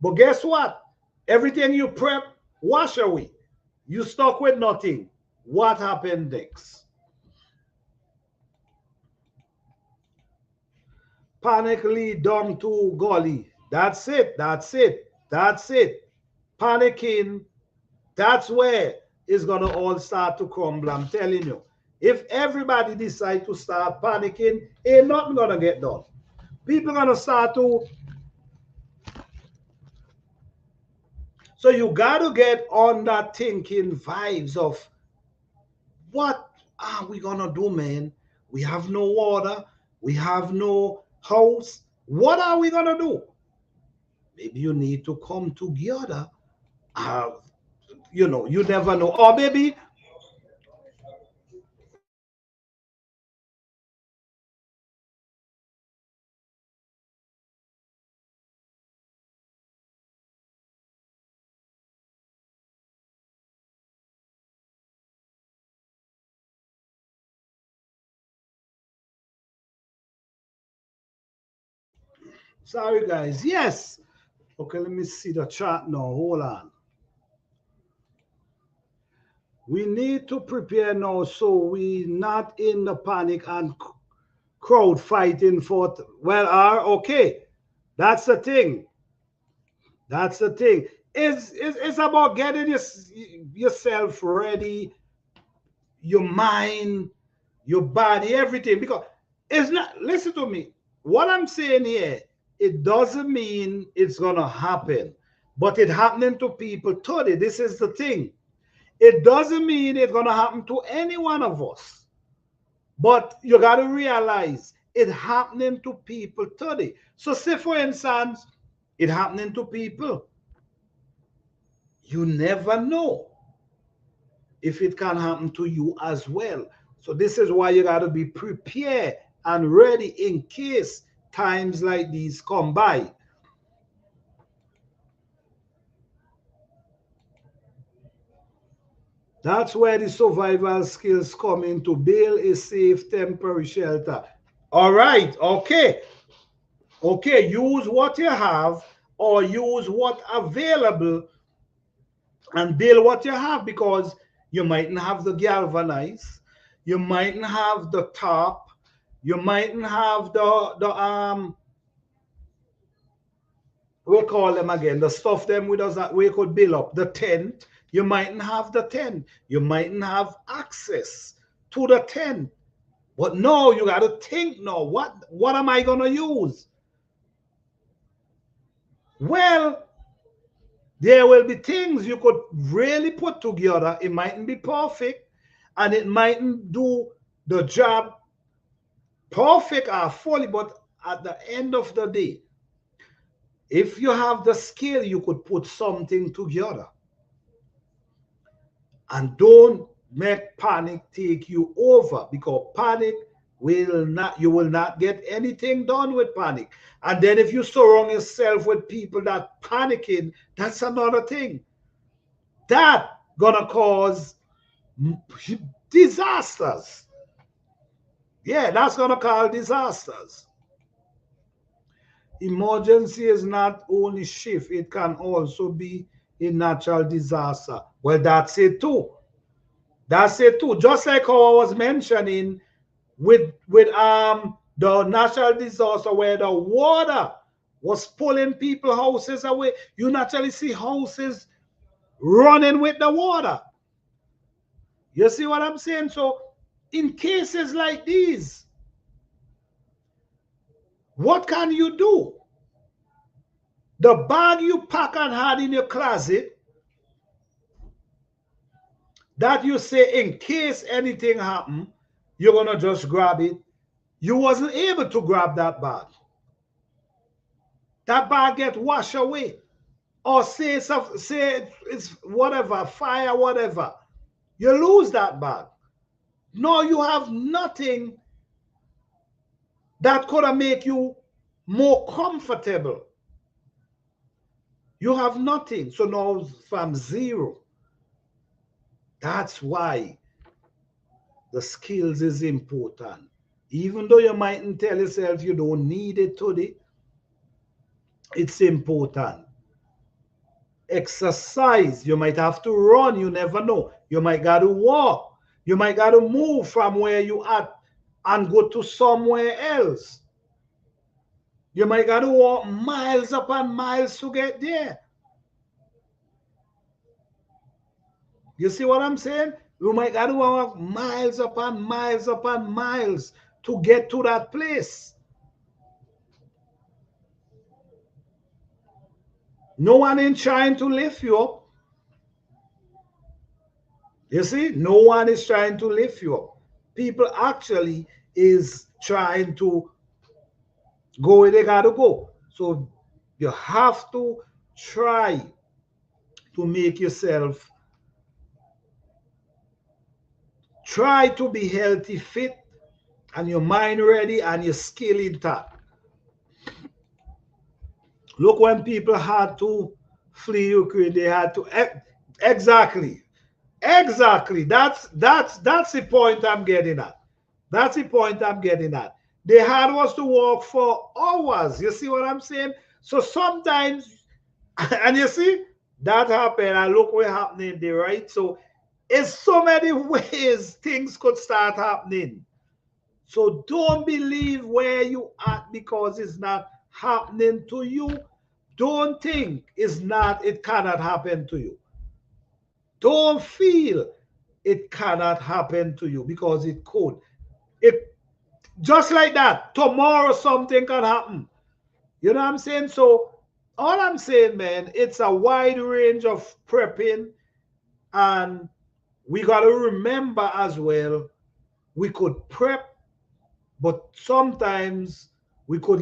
but guess what? Everything you prep, wash away. You stuck with nothing. What happened next? Panic lead down to gully. That's it. That's it. That's it. Panicking, that's where it's going to all start to crumble. I'm telling you. If everybody decide to start panicking, ain't nothing going to get done. People are going to start to. So you got to get on that thinking vibes of what are we going to do, man? We have no water. We have no house. What are we going to do? Maybe you need to come together. You never know. Or maybe sorry guys. Yes. Okay, let me see the chart now. Hold on. We need to prepare now so we not in the panic and crowd fighting for okay. That's the thing. That's the thing. It's about getting yourself ready, your mind, your body, everything. Because it's not, listen to me. What I'm saying here, it doesn't mean it's gonna happen, but it happening to people today. This is the thing. It doesn't mean it's gonna happen to any one of us. But you gotta realize it happening to people today. So say for instance, it happening to people. You never know if it can happen to you as well. So this is why you got to be prepared and ready in case times like these come by. That's where the survival skills come in to build a safe temporary shelter. All right, okay. Okay, use what you have or use what available and build what you have because you mightn't have the galvanize, you mightn't have the top, you mightn't have the we call them again the stuff them with us that we could build up the tent. You mightn't have the tent, you mightn't have access to the tent. But no, you got to think now, what am I going to use? Well, there will be things you could really put together. It mightn't be perfect and it mightn't do the job perfect or fully, but at the end of the day, if you have the skill, you could put something together. And don't make panic take you over because panic you will not get anything done with panic. And then if you surround yourself with people that panicking, that's another thing. That gonna cause disasters. Yeah, that's gonna cause disasters. Emergency is not only shift, it can also be a natural disaster. Well, that's it too. That's it too. Just like how I was mentioning with the natural disaster where the water was pulling people houses away. You naturally see houses running with the water. You see what I'm saying? So in cases like these, what can you do? The bag you pack and had in your closet that you say in case anything happen, you're gonna just grab it. You wasn't able to grab that bag. That bag get washed away. Or say it's whatever, fire, whatever. You lose that bag. No, you have nothing that could have make you more comfortable. You have nothing. So now from zero. That's why the skills is important. Even though you mightn't tell yourself you don't need it today, it's important. Exercise, you might have to run, you never know. You might got to walk. You might got to move from where you at and go to somewhere else. You might got to walk miles upon miles to get there. You see what I'm saying? You might got to walk miles upon miles upon miles to get to that place. No one is trying to lift you up. You see, no one is trying to lift you up. People actually is trying to go where they gotta go. So you have to try to make yourself try to be healthy, fit, and your mind ready and your skill intact. Look, when people had to flee Ukraine, they had to exactly. Exactly. That's the point I'm getting at. That's the point I'm getting at. They had us to walk for hours. You see what I'm saying? So sometimes, and you see, that happened, and look what happening there, right? So it's so many ways things could start happening. So don't believe where you at because it's not happening to you. Don't think it cannot happen to you. Don't feel it cannot happen to you because it could. It just like that. Tomorrow something can happen. You know what I'm saying? So all I'm saying, man, it's a wide range of prepping, and we got to remember as well, we could prep, but sometimes we could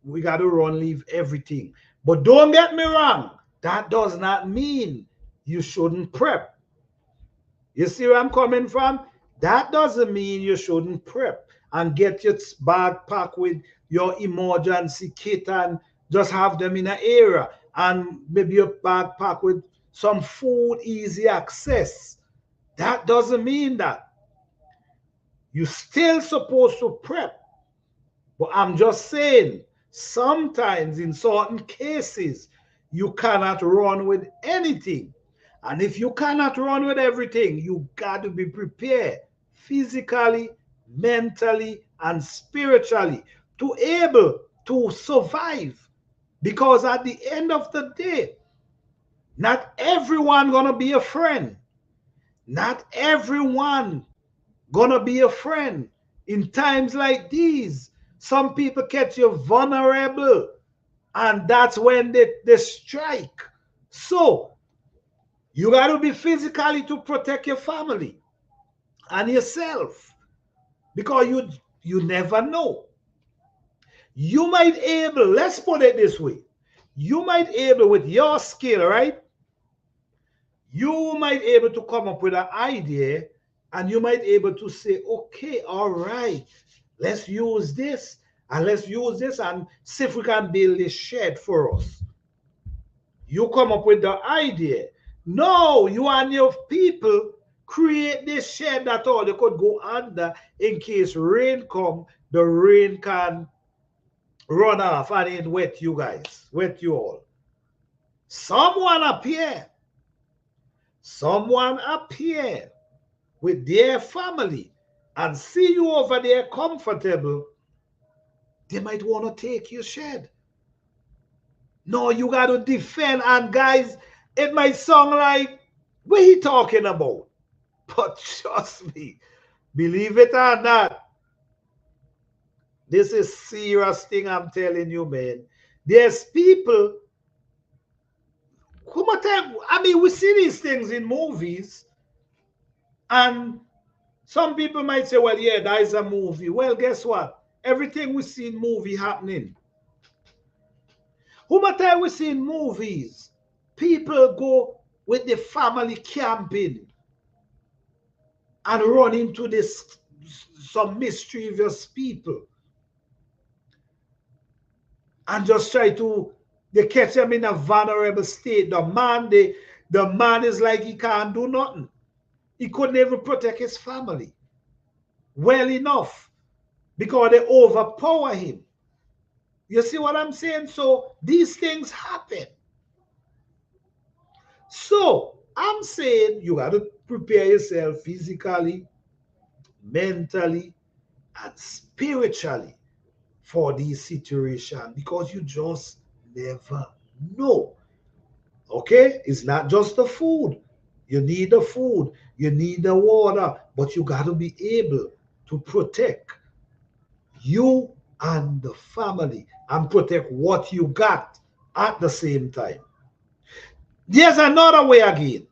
we got to leave everything. But don't get me wrong, that does not mean you shouldn't prep. You see where I'm coming from? That doesn't mean you shouldn't prep and get your bag packed with your emergency kit and just have them in an area, and maybe your bag packed with some food, easy access. That doesn't mean that. You're still supposed to prep. But I'm just saying, sometimes in certain cases, you cannot run with anything. And if you cannot run with everything, you got to be prepared physically, mentally, and spiritually to able to survive. Because at the end of the day, not everyone gonna be a friend. Not everyone gonna be a friend. In times like these, some people catch you vulnerable, and that's when they strike. So you got to be physically to protect your family and yourself, because you never know. You might able, let's put it this way, you might able with your skill, right? You might able to come up with an idea, and you might able to say, okay, all right, let's use this, and let's use this and see if we can build a shed for us. You come up with the idea. No, you and your people create this shed that all they could go under in case rain come. The rain can run off and it wet you guys, wet you all. Someone appear. Someone appear with their family and see you over there comfortable. They might want to take your shed. No, you got to defend. And guys, it might sound like, what he talking about? But trust me, believe it or not, this is serious thing I'm telling you, man. There's people who might have, I mean, we see these things in movies, and some people might say, well, yeah, that is a movie. Well, guess what? Everything we see in movie happening. Who might have we see in movies? People go with the family camping and run into this some mischievous people and just try to they catch them in a vulnerable state. The man is like he can't do nothing. He couldn't even protect his family well enough because they overpower him. You see what I'm saying? So these things happen. So I'm saying you got to prepare yourself physically, mentally, and spiritually for this situation because you just never know. Okay? It's not just the food. You need the food, you need the water, but you got to be able to protect you and the family and protect what you got at the same time. There's another way again.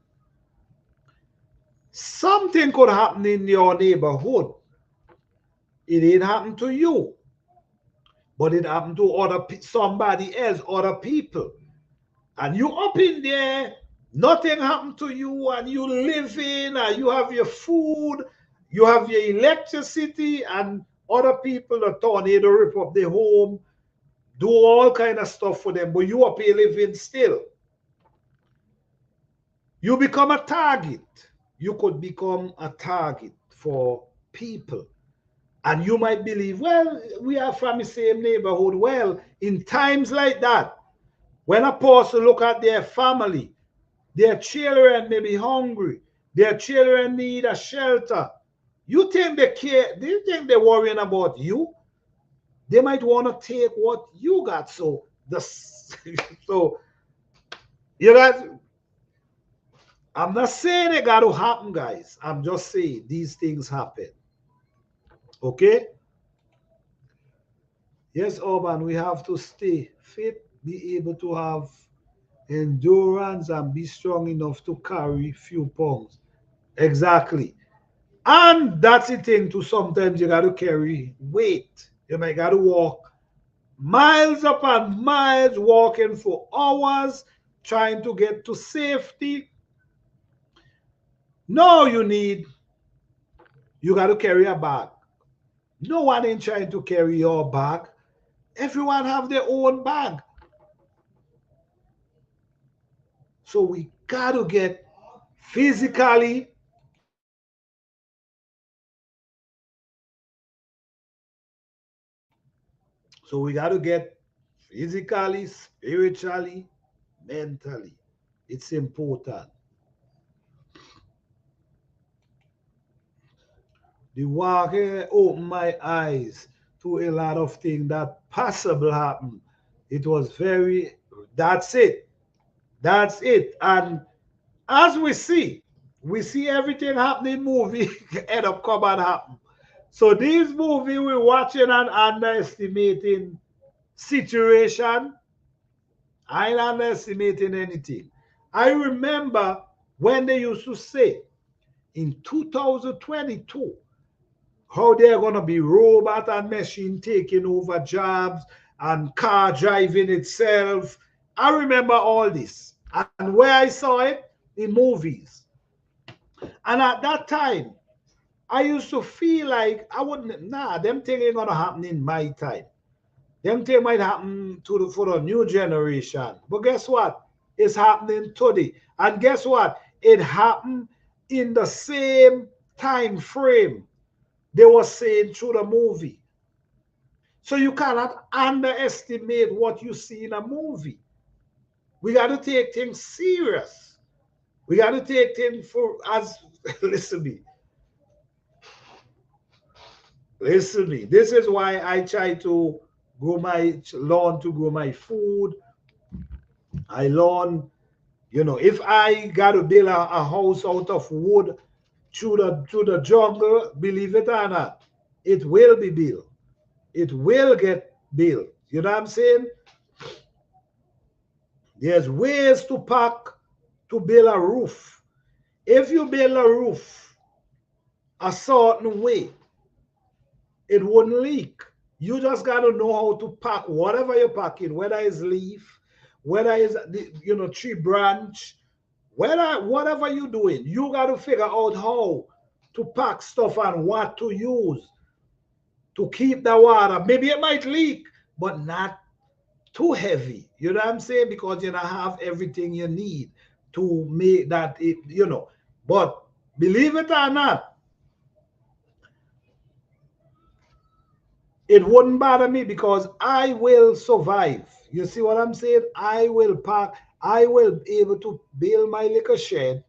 Something could happen in your neighborhood. It didn't happen to you, but it happened to somebody else, other people. And you up in there, nothing happened to you, and you live in, and you have your food, you have your electricity, and other people, a tornado rip up their home, do all kind of stuff for them, but you up here living still. You become a target. You could become a target for people. And you might believe, well, we are from the same neighborhood. Well, in times like that, when a person look at their family, their children may be hungry, their children need a shelter. You think they care? Do you think they're worrying about you? They might want to take what you got. So so you guys, I'm not saying it got to happen, guys. I'm just saying these things happen. Okay? Yes, Urban, we have to stay fit, be able to have endurance, and be strong enough to carry few pounds. Exactly. And that's the thing too. Sometimes you got to carry weight. You might got to walk miles upon miles, walking for hours, trying to get to safety. No, you got to carry a bag. No one ain't trying to carry your bag. Everyone have their own bag. So we got to get physically, so we got to get physically, spiritually, mentally. It's important. The walk opened my eyes to a lot of things that possible happen. It was very, that's it. That's it. And as we see everything happening movie end up come and happen. So these movie we're watching and underestimating situation. I ain't underestimating anything. I remember when they used to say in 2022 how they're going to be robot and machine taking over jobs and car driving itself. I remember all this and where I saw it in movies. And at that time, I used to feel like I wouldn't, nah, them things ain't going to happen in my time. Them things might happen for the new generation. But guess what? It's happening today. And guess what? It happened in the same time frame they were saying through the movie. So you cannot underestimate what you see in a movie. We got to take things serious. We got to take things for as listen to me. Listen to me. This is why I try to grow my lawn, to grow my food. I learn, you know, if I got to build a house out of wood through the jungle, believe it or not, it will be built. It will get built. You know what I'm saying? There's ways to pack to build a roof. If you build a roof a certain way, it wouldn't leak. You just got to know how to pack whatever you're packing, whether it's leaf, whether it's tree branch, whether whatever you're doing, you got to figure out how to pack stuff and what to use to keep the water. Maybe it might leak, but not too heavy. You know what I'm saying? Because you don't have everything you need to make that it. But believe it or not, it wouldn't bother me because I will survive. You see what I'm saying? I will pack, I will be able to build my little shed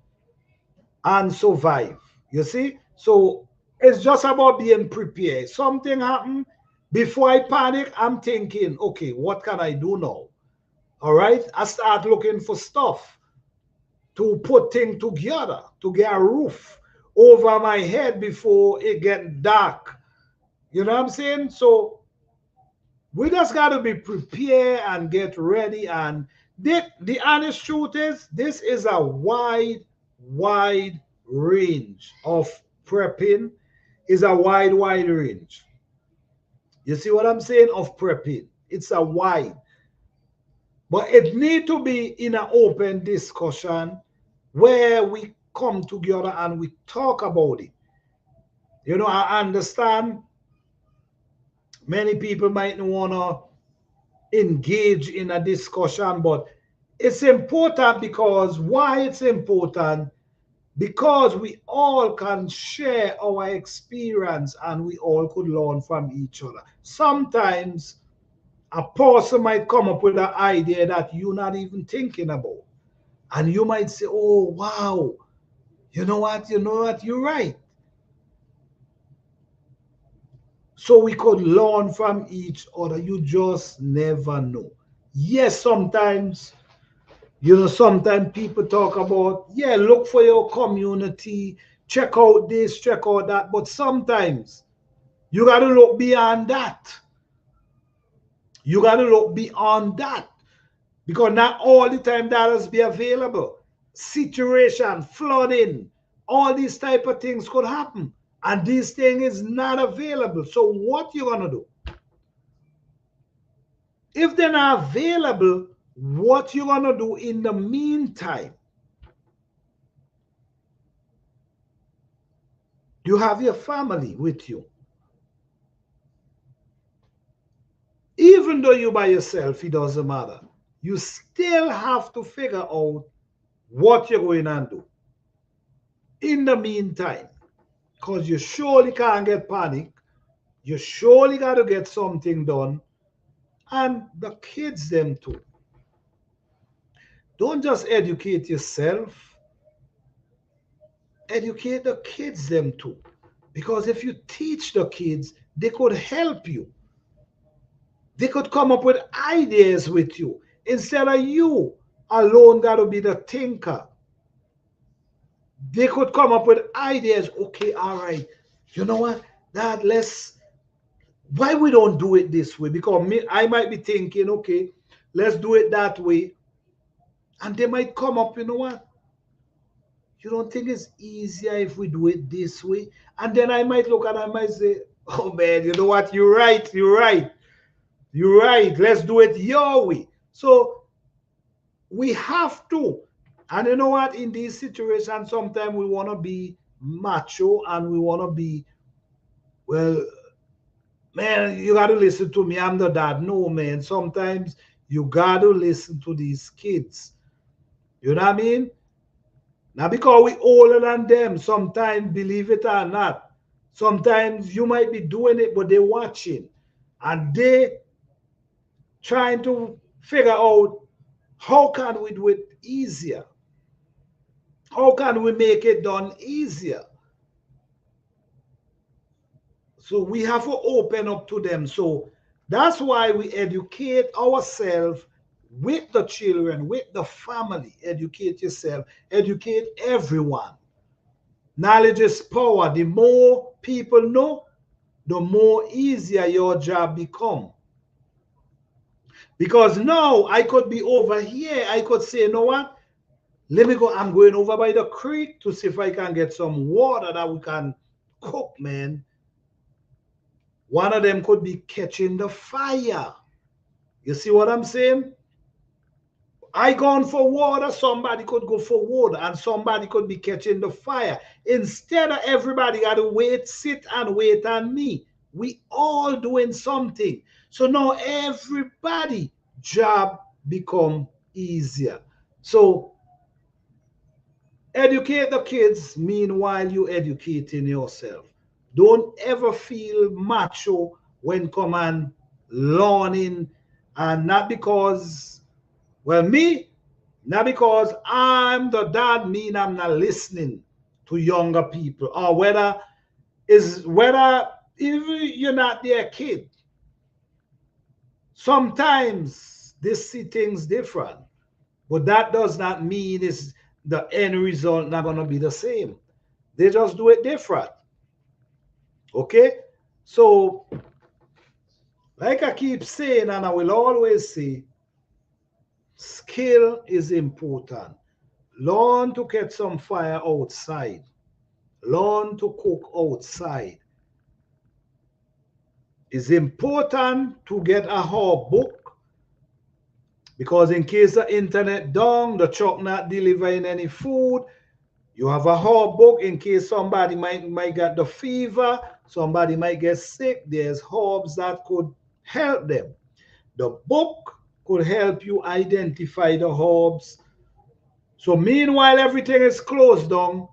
and survive. You see? So it's just about being prepared. Something happened. Before I panic, I'm thinking, okay, what can I do now? All right. I start looking for stuff to put things together, to get a roof over my head before it get dark. You know what I'm saying? So we just got to be prepared and get ready. And the honest truth is, this is a wide range of prepping. Is a wide range. You see what I'm saying? Of prepping. It's a wide. But it need to be in an open discussion where we come together and we talk about it. You know, I understand many people might want to engage in a discussion, but it's important because why it's important? Because we all can share our experience and we all could learn from each other. Sometimes a person might come up with an idea that you're not even thinking about. And you might say, oh, wow, you know what, you're right. So we could learn from each other. You just never know. Yes, sometimes, sometimes people talk about, yeah, look for your community, check out this, check out that. But sometimes you got to look beyond that. You got to look beyond that. Because not all the time that has be available. Situation, flooding, all these type of things could happen. And this thing is not available. So what you gonna do? If they're not available, what you gonna do in the meantime? You have your family with you. Even though you're by yourself, it doesn't matter. You still have to figure out what you're going to do in the meantime. Because you surely can't get panic. You surely got to get something done. And the kids, them too. Don't just educate yourself. Educate the kids, them too. Because if you teach the kids, they could help you. They could come up with ideas with you. Instead of you alone got to be the thinker. They could come up with ideas. Okay, all right. You know what? Dad, why we don't do it this way? Because I might be thinking, okay, let's do it that way. And they might come up, you know what? You don't think it's easier if we do it this way? And then I might look and I might say, oh man, you know what? You're right. You're right. Let's do it your way. So we have to. And you know what? In these situations, sometimes we want to be macho and we want to be, well, man, you got to listen to me. I'm the dad. No, man. Sometimes you got to listen to these kids. You know what I mean? Now, because we older than them, sometimes, believe it or not, sometimes you might be doing it, but they're watching. and they trying to figure out how can we do it easier? How can we make it done easier? So we have to open up to them. So that's why we educate ourselves with the children, with the family. Educate yourself, educate everyone. Knowledge is power. The more people know, the more easier your job become. Because now I could be over here. I could say, you know what? Let me go. I'm going over by the creek to see if I can get some water that we can cook, man. One of them could be catching the fire. You see what I'm saying? I gone for water, somebody could go for water, and somebody could be catching the fire. Instead of everybody got to wait, sit and wait on me. We all doing something. So now everybody job become easier. So educate the kids, meanwhile you educating yourself. Don't ever feel macho when come and learning, and not because, well, me, not because I'm the dad mean I'm not listening to younger people, or whether even you're not their kid. Sometimes they see things different, but that does not mean it's the end result not gonna be the same. They just do it different. Okay? So, like I keep saying, and I will always say, skill is important. Learn to catch some fire outside. Learn to cook outside. It's important to get a hard book, because in case the internet down, the truck not delivering any food, you have a hard book in case somebody might get the fever, somebody might get sick. There's herbs that could help them. The book could help you identify the herbs. So meanwhile everything is closed down,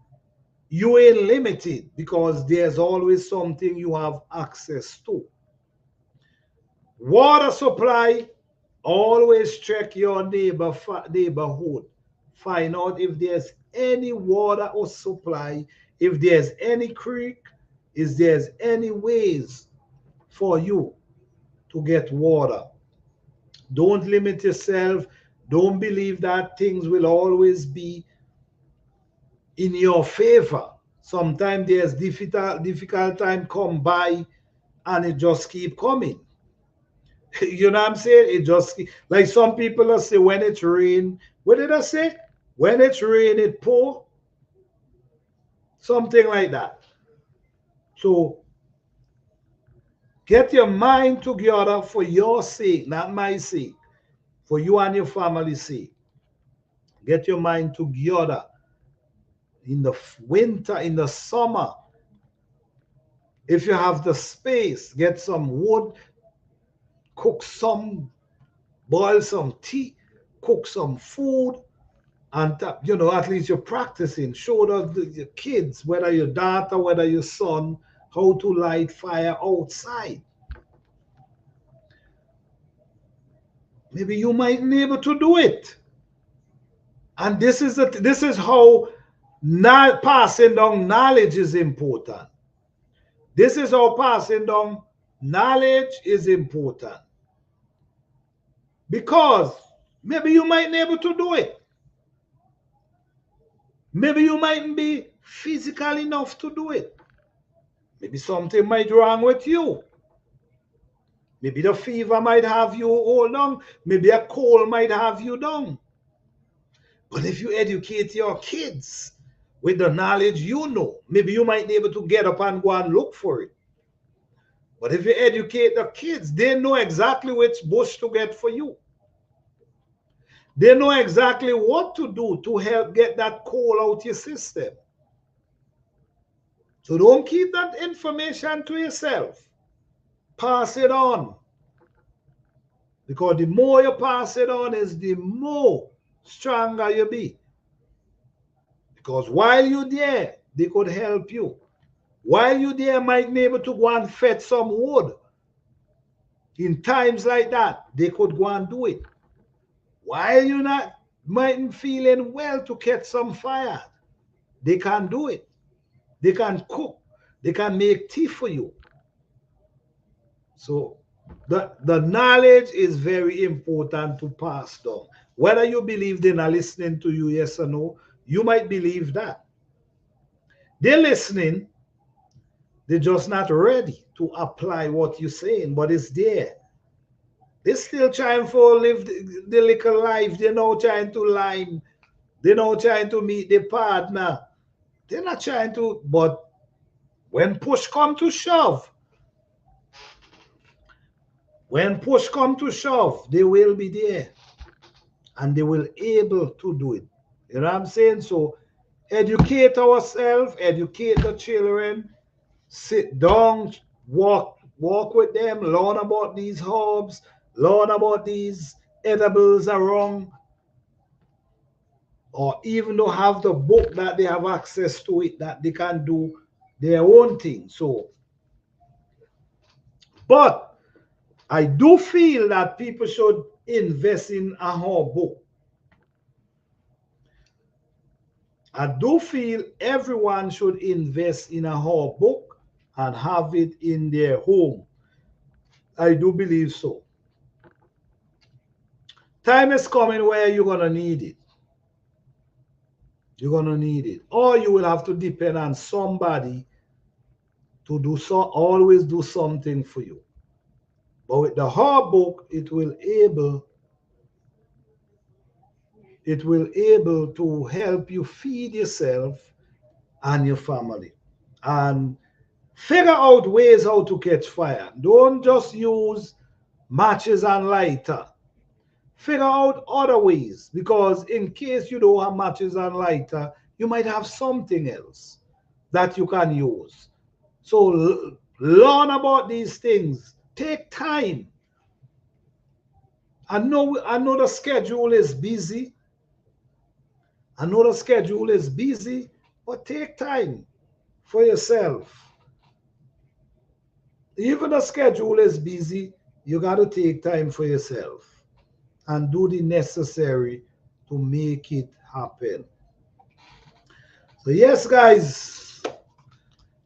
you ain't limited, because there's always something you have access to. Water supply, always check your neighborhood. Find out if there's any water or supply, if there's any creek, if there's any ways for you to get water. Don't limit yourself. Don't believe that things will always be in your favor. Sometimes there's difficult time come by, and it just keep coming. You know what I'm saying? It just, like some people will say, when it's rain, what did I say? When it's rain, it pour. Something like that. So get your mind together for your sake, not my sake, for you and your family's sake. Get your mind together. In the winter, in the summer, if you have the space, get some wood, cook some, boil some tea, cook some food, and at least you're practicing. Show the kids, whether your daughter, whether your son, how to light fire outside. Maybe you might be able to do it. And this is how passing down knowledge is important. This is how passing down knowledge is important. Because maybe you might be able to do it. Maybe you mightn't be physical enough to do it. Maybe something might be wrong with you. Maybe the fever might have you all down. Maybe a cold might have you down. But if you educate your kids with the knowledge you know, maybe you might be able to get up and go and look for it. But if you educate the kids, they know exactly which bush to get for you. They know exactly what to do to help get that coal out your system. So don't keep that information to yourself. Pass it on. Because the more you pass it on is the more stronger you be. Because while you're there, they could help you. While you're there, might be able to go and fetch some wood. In times like that, they could go and do it. While you're not mightn't feeling well to catch some fire, they can do it. They can cook. They can make tea for you. So the knowledge is very important to pass down. Whether you believe they're not listening to you, yes or no, you might believe that. They're listening, they're just not ready to apply what you're saying, but it's there. They're still trying for live the little life. They're now trying to line. They're now trying to meet their partner. They're not trying to, but when push come to shove, when push come to shove, they will be there and they will able to do it. You know what I'm saying? So educate ourselves, educate the children, sit down, walk with them, learn about these herbs, learn about these edibles around, or even to have the book that they have access to it, that they can do their own thing. So, but I do feel that people should invest in a herb book. I do feel everyone should invest in a herb book and have it in their home. I do believe so. Time is coming where you're going to need it. You're going to need it. Or you will have to depend on somebody to do so, always do something for you. But with the herb book, it will able to help you feed yourself and your family. And figure out ways how to catch fire. Don't just use matches and lighter. Figure out other ways, because in case you don't have matches and lighter, you might have something else that you can use. So learn about these things. Take time. I know the schedule is busy. I know the schedule is busy, but take time for yourself. Even the schedule is busy, you got to take time for yourself and do the necessary to make it happen. So yes, guys,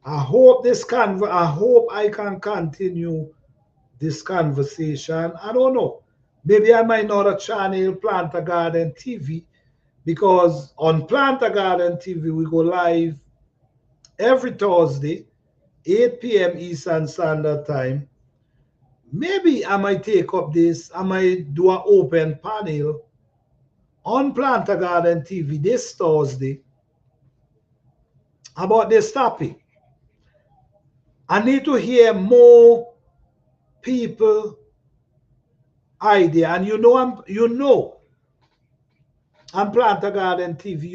I hope I can continue this conversation. I don't know. Maybe I might not channel Planter Garden TV, because on Planter Garden TV we go live every Thursday, 8 p.m. Eastern Standard Time. Maybe I might take up this, I might do an open panel on Planter Garden TV this Thursday about this topic. I need to hear more people idea. And I'm Planter Garden TV,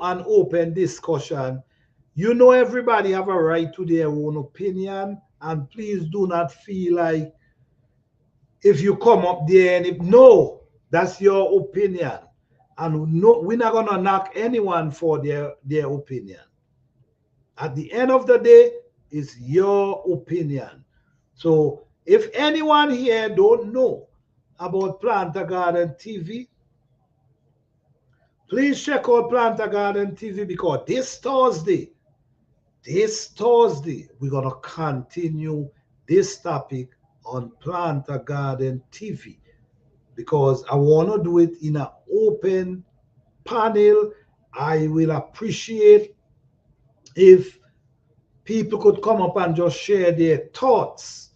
an open discussion. Everybody have a right to their own opinion, and please do not feel like if you come up there and no, that's your opinion. And no, we're not gonna knock anyone for their opinion. At the end of the day, it's your opinion. So if anyone here don't know about Planter Garden TV, please check out Planter Garden TV, because this Thursday, we're going to continue this topic on Planter Garden TV, because I want to do it in an open panel. I will appreciate if people could come up and just share their thoughts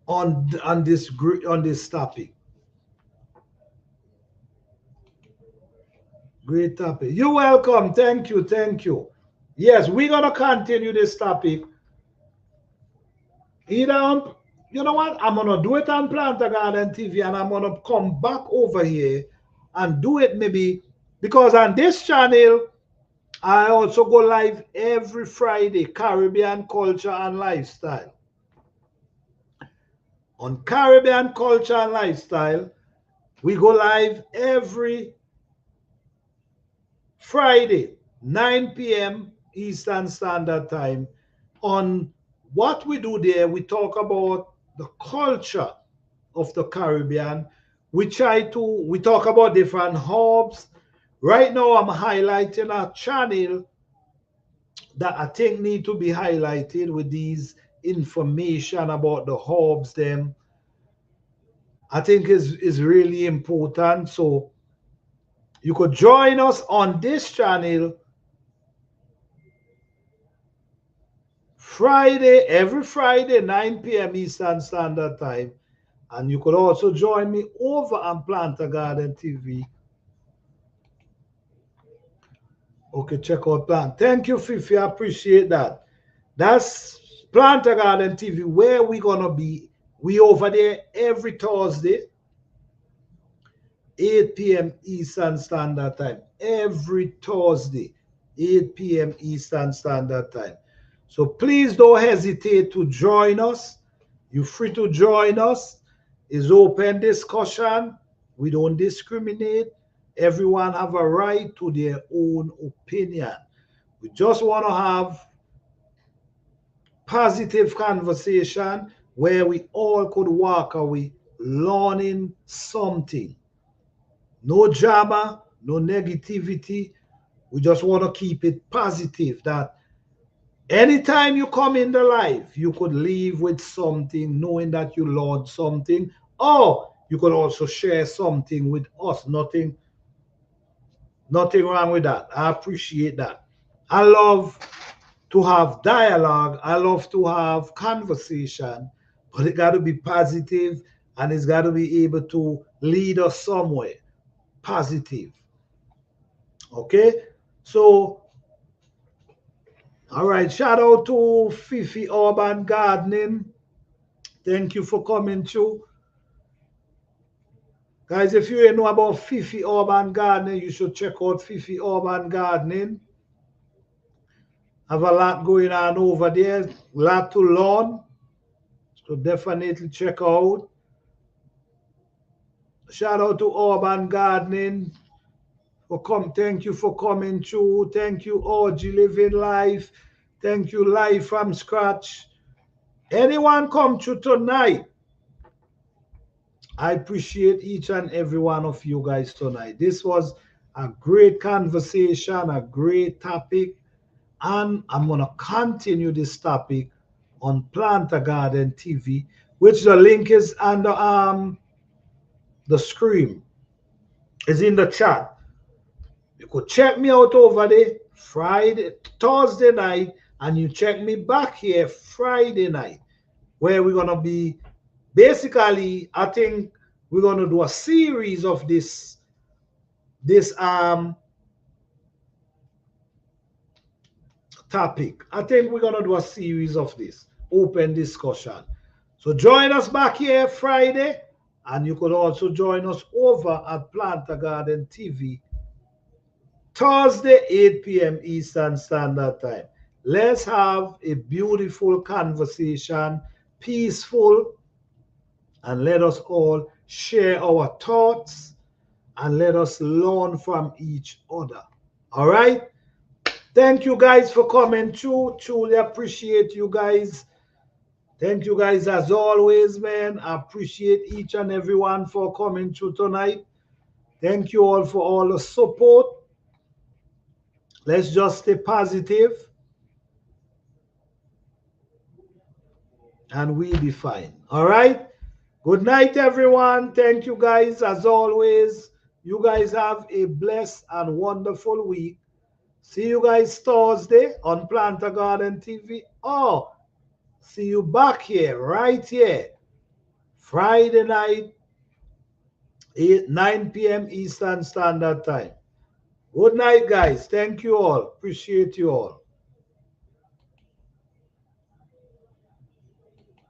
on this topic. Great topic. You're welcome. Thank you. Thank you. Yes, we're gonna continue this topic. Either you know what? I'm gonna do it on Planter Garden TV, and I'm gonna come back over here and do it maybe, because on this channel I also go live every Friday, Caribbean culture and lifestyle. On Caribbean culture and lifestyle, we go live every Friday, 9 p.m. Eastern Standard Time. On what we do there, we talk about the culture of the Caribbean. We talk about different hubs. Right now, I'm highlighting a channel that I think need to be highlighted with these information about the hubs. Them, I think is really important. So you could join us on this channel every Friday, 9 p.m. Eastern Standard Time. And you could also join me over on Planter Garden TV. Okay, check out Plant. Thank you, Fifi. I appreciate that. That's Planter Garden TV, where we're going to be. We over there every Thursday, 8 p.m. Eastern Standard Time. Every Thursday, 8 p.m. Eastern Standard Time. So please don't hesitate to join us. You're free to join us. It's open discussion. We don't discriminate. Everyone have a right to their own opinion. We just want to have positive conversation where we all could walk away learning something. No drama, no negativity. We just want to keep it positive, that anytime you come in the life, you could leave with something, knowing that you learned something, or you could also share something with us. Nothing wrong with that. I appreciate that. I love to have dialogue. I love to have conversation, but it got to be positive, and it's got to be able to lead us somewhere positive. Okay? So, all right. Shout out to Fifi Urban Gardening. Thank you for coming through. Guys, if you know about Fifi Urban Gardening, you should check out Fifi Urban Gardening. Have a lot going on over there, a lot to learn. So definitely check out. Shout out to Urban Gardening. Thank you for coming through. Thank you, OG Living Life. Thank you, Life from Scratch. Anyone come through tonight? I appreciate each and every one of you guys tonight. This was a great conversation, a great topic, and I'm going to continue this topic on Planter Garden TV, which the link is under the screen. It's in the chat. You could check me out over there Thursday night, and you check me back here Friday night, where we're going to be basically, I think we're going to do a series of this topic. I think we're going to do a series of this open discussion. So join us back here Friday, and you could also join us over at Planter Garden TV Thursday, 8 p.m. Eastern Standard Time. Let's have a beautiful conversation, peaceful, and let us all share our thoughts and let us learn from each other. All right? Thank you guys for coming through. Truly appreciate you guys. Thank you guys as always, man. I appreciate each and everyone for coming through tonight. Thank you all for all the support. Let's just stay positive, and we'll be fine. All right? Good night, everyone. Thank you guys as always. You guys have a blessed and wonderful week. See you guys Thursday on Planter Garden TV. Oh, see you back here, right here, Friday night, 9 p.m. Eastern Standard Time. Good night, guys. Thank you all. Appreciate you all.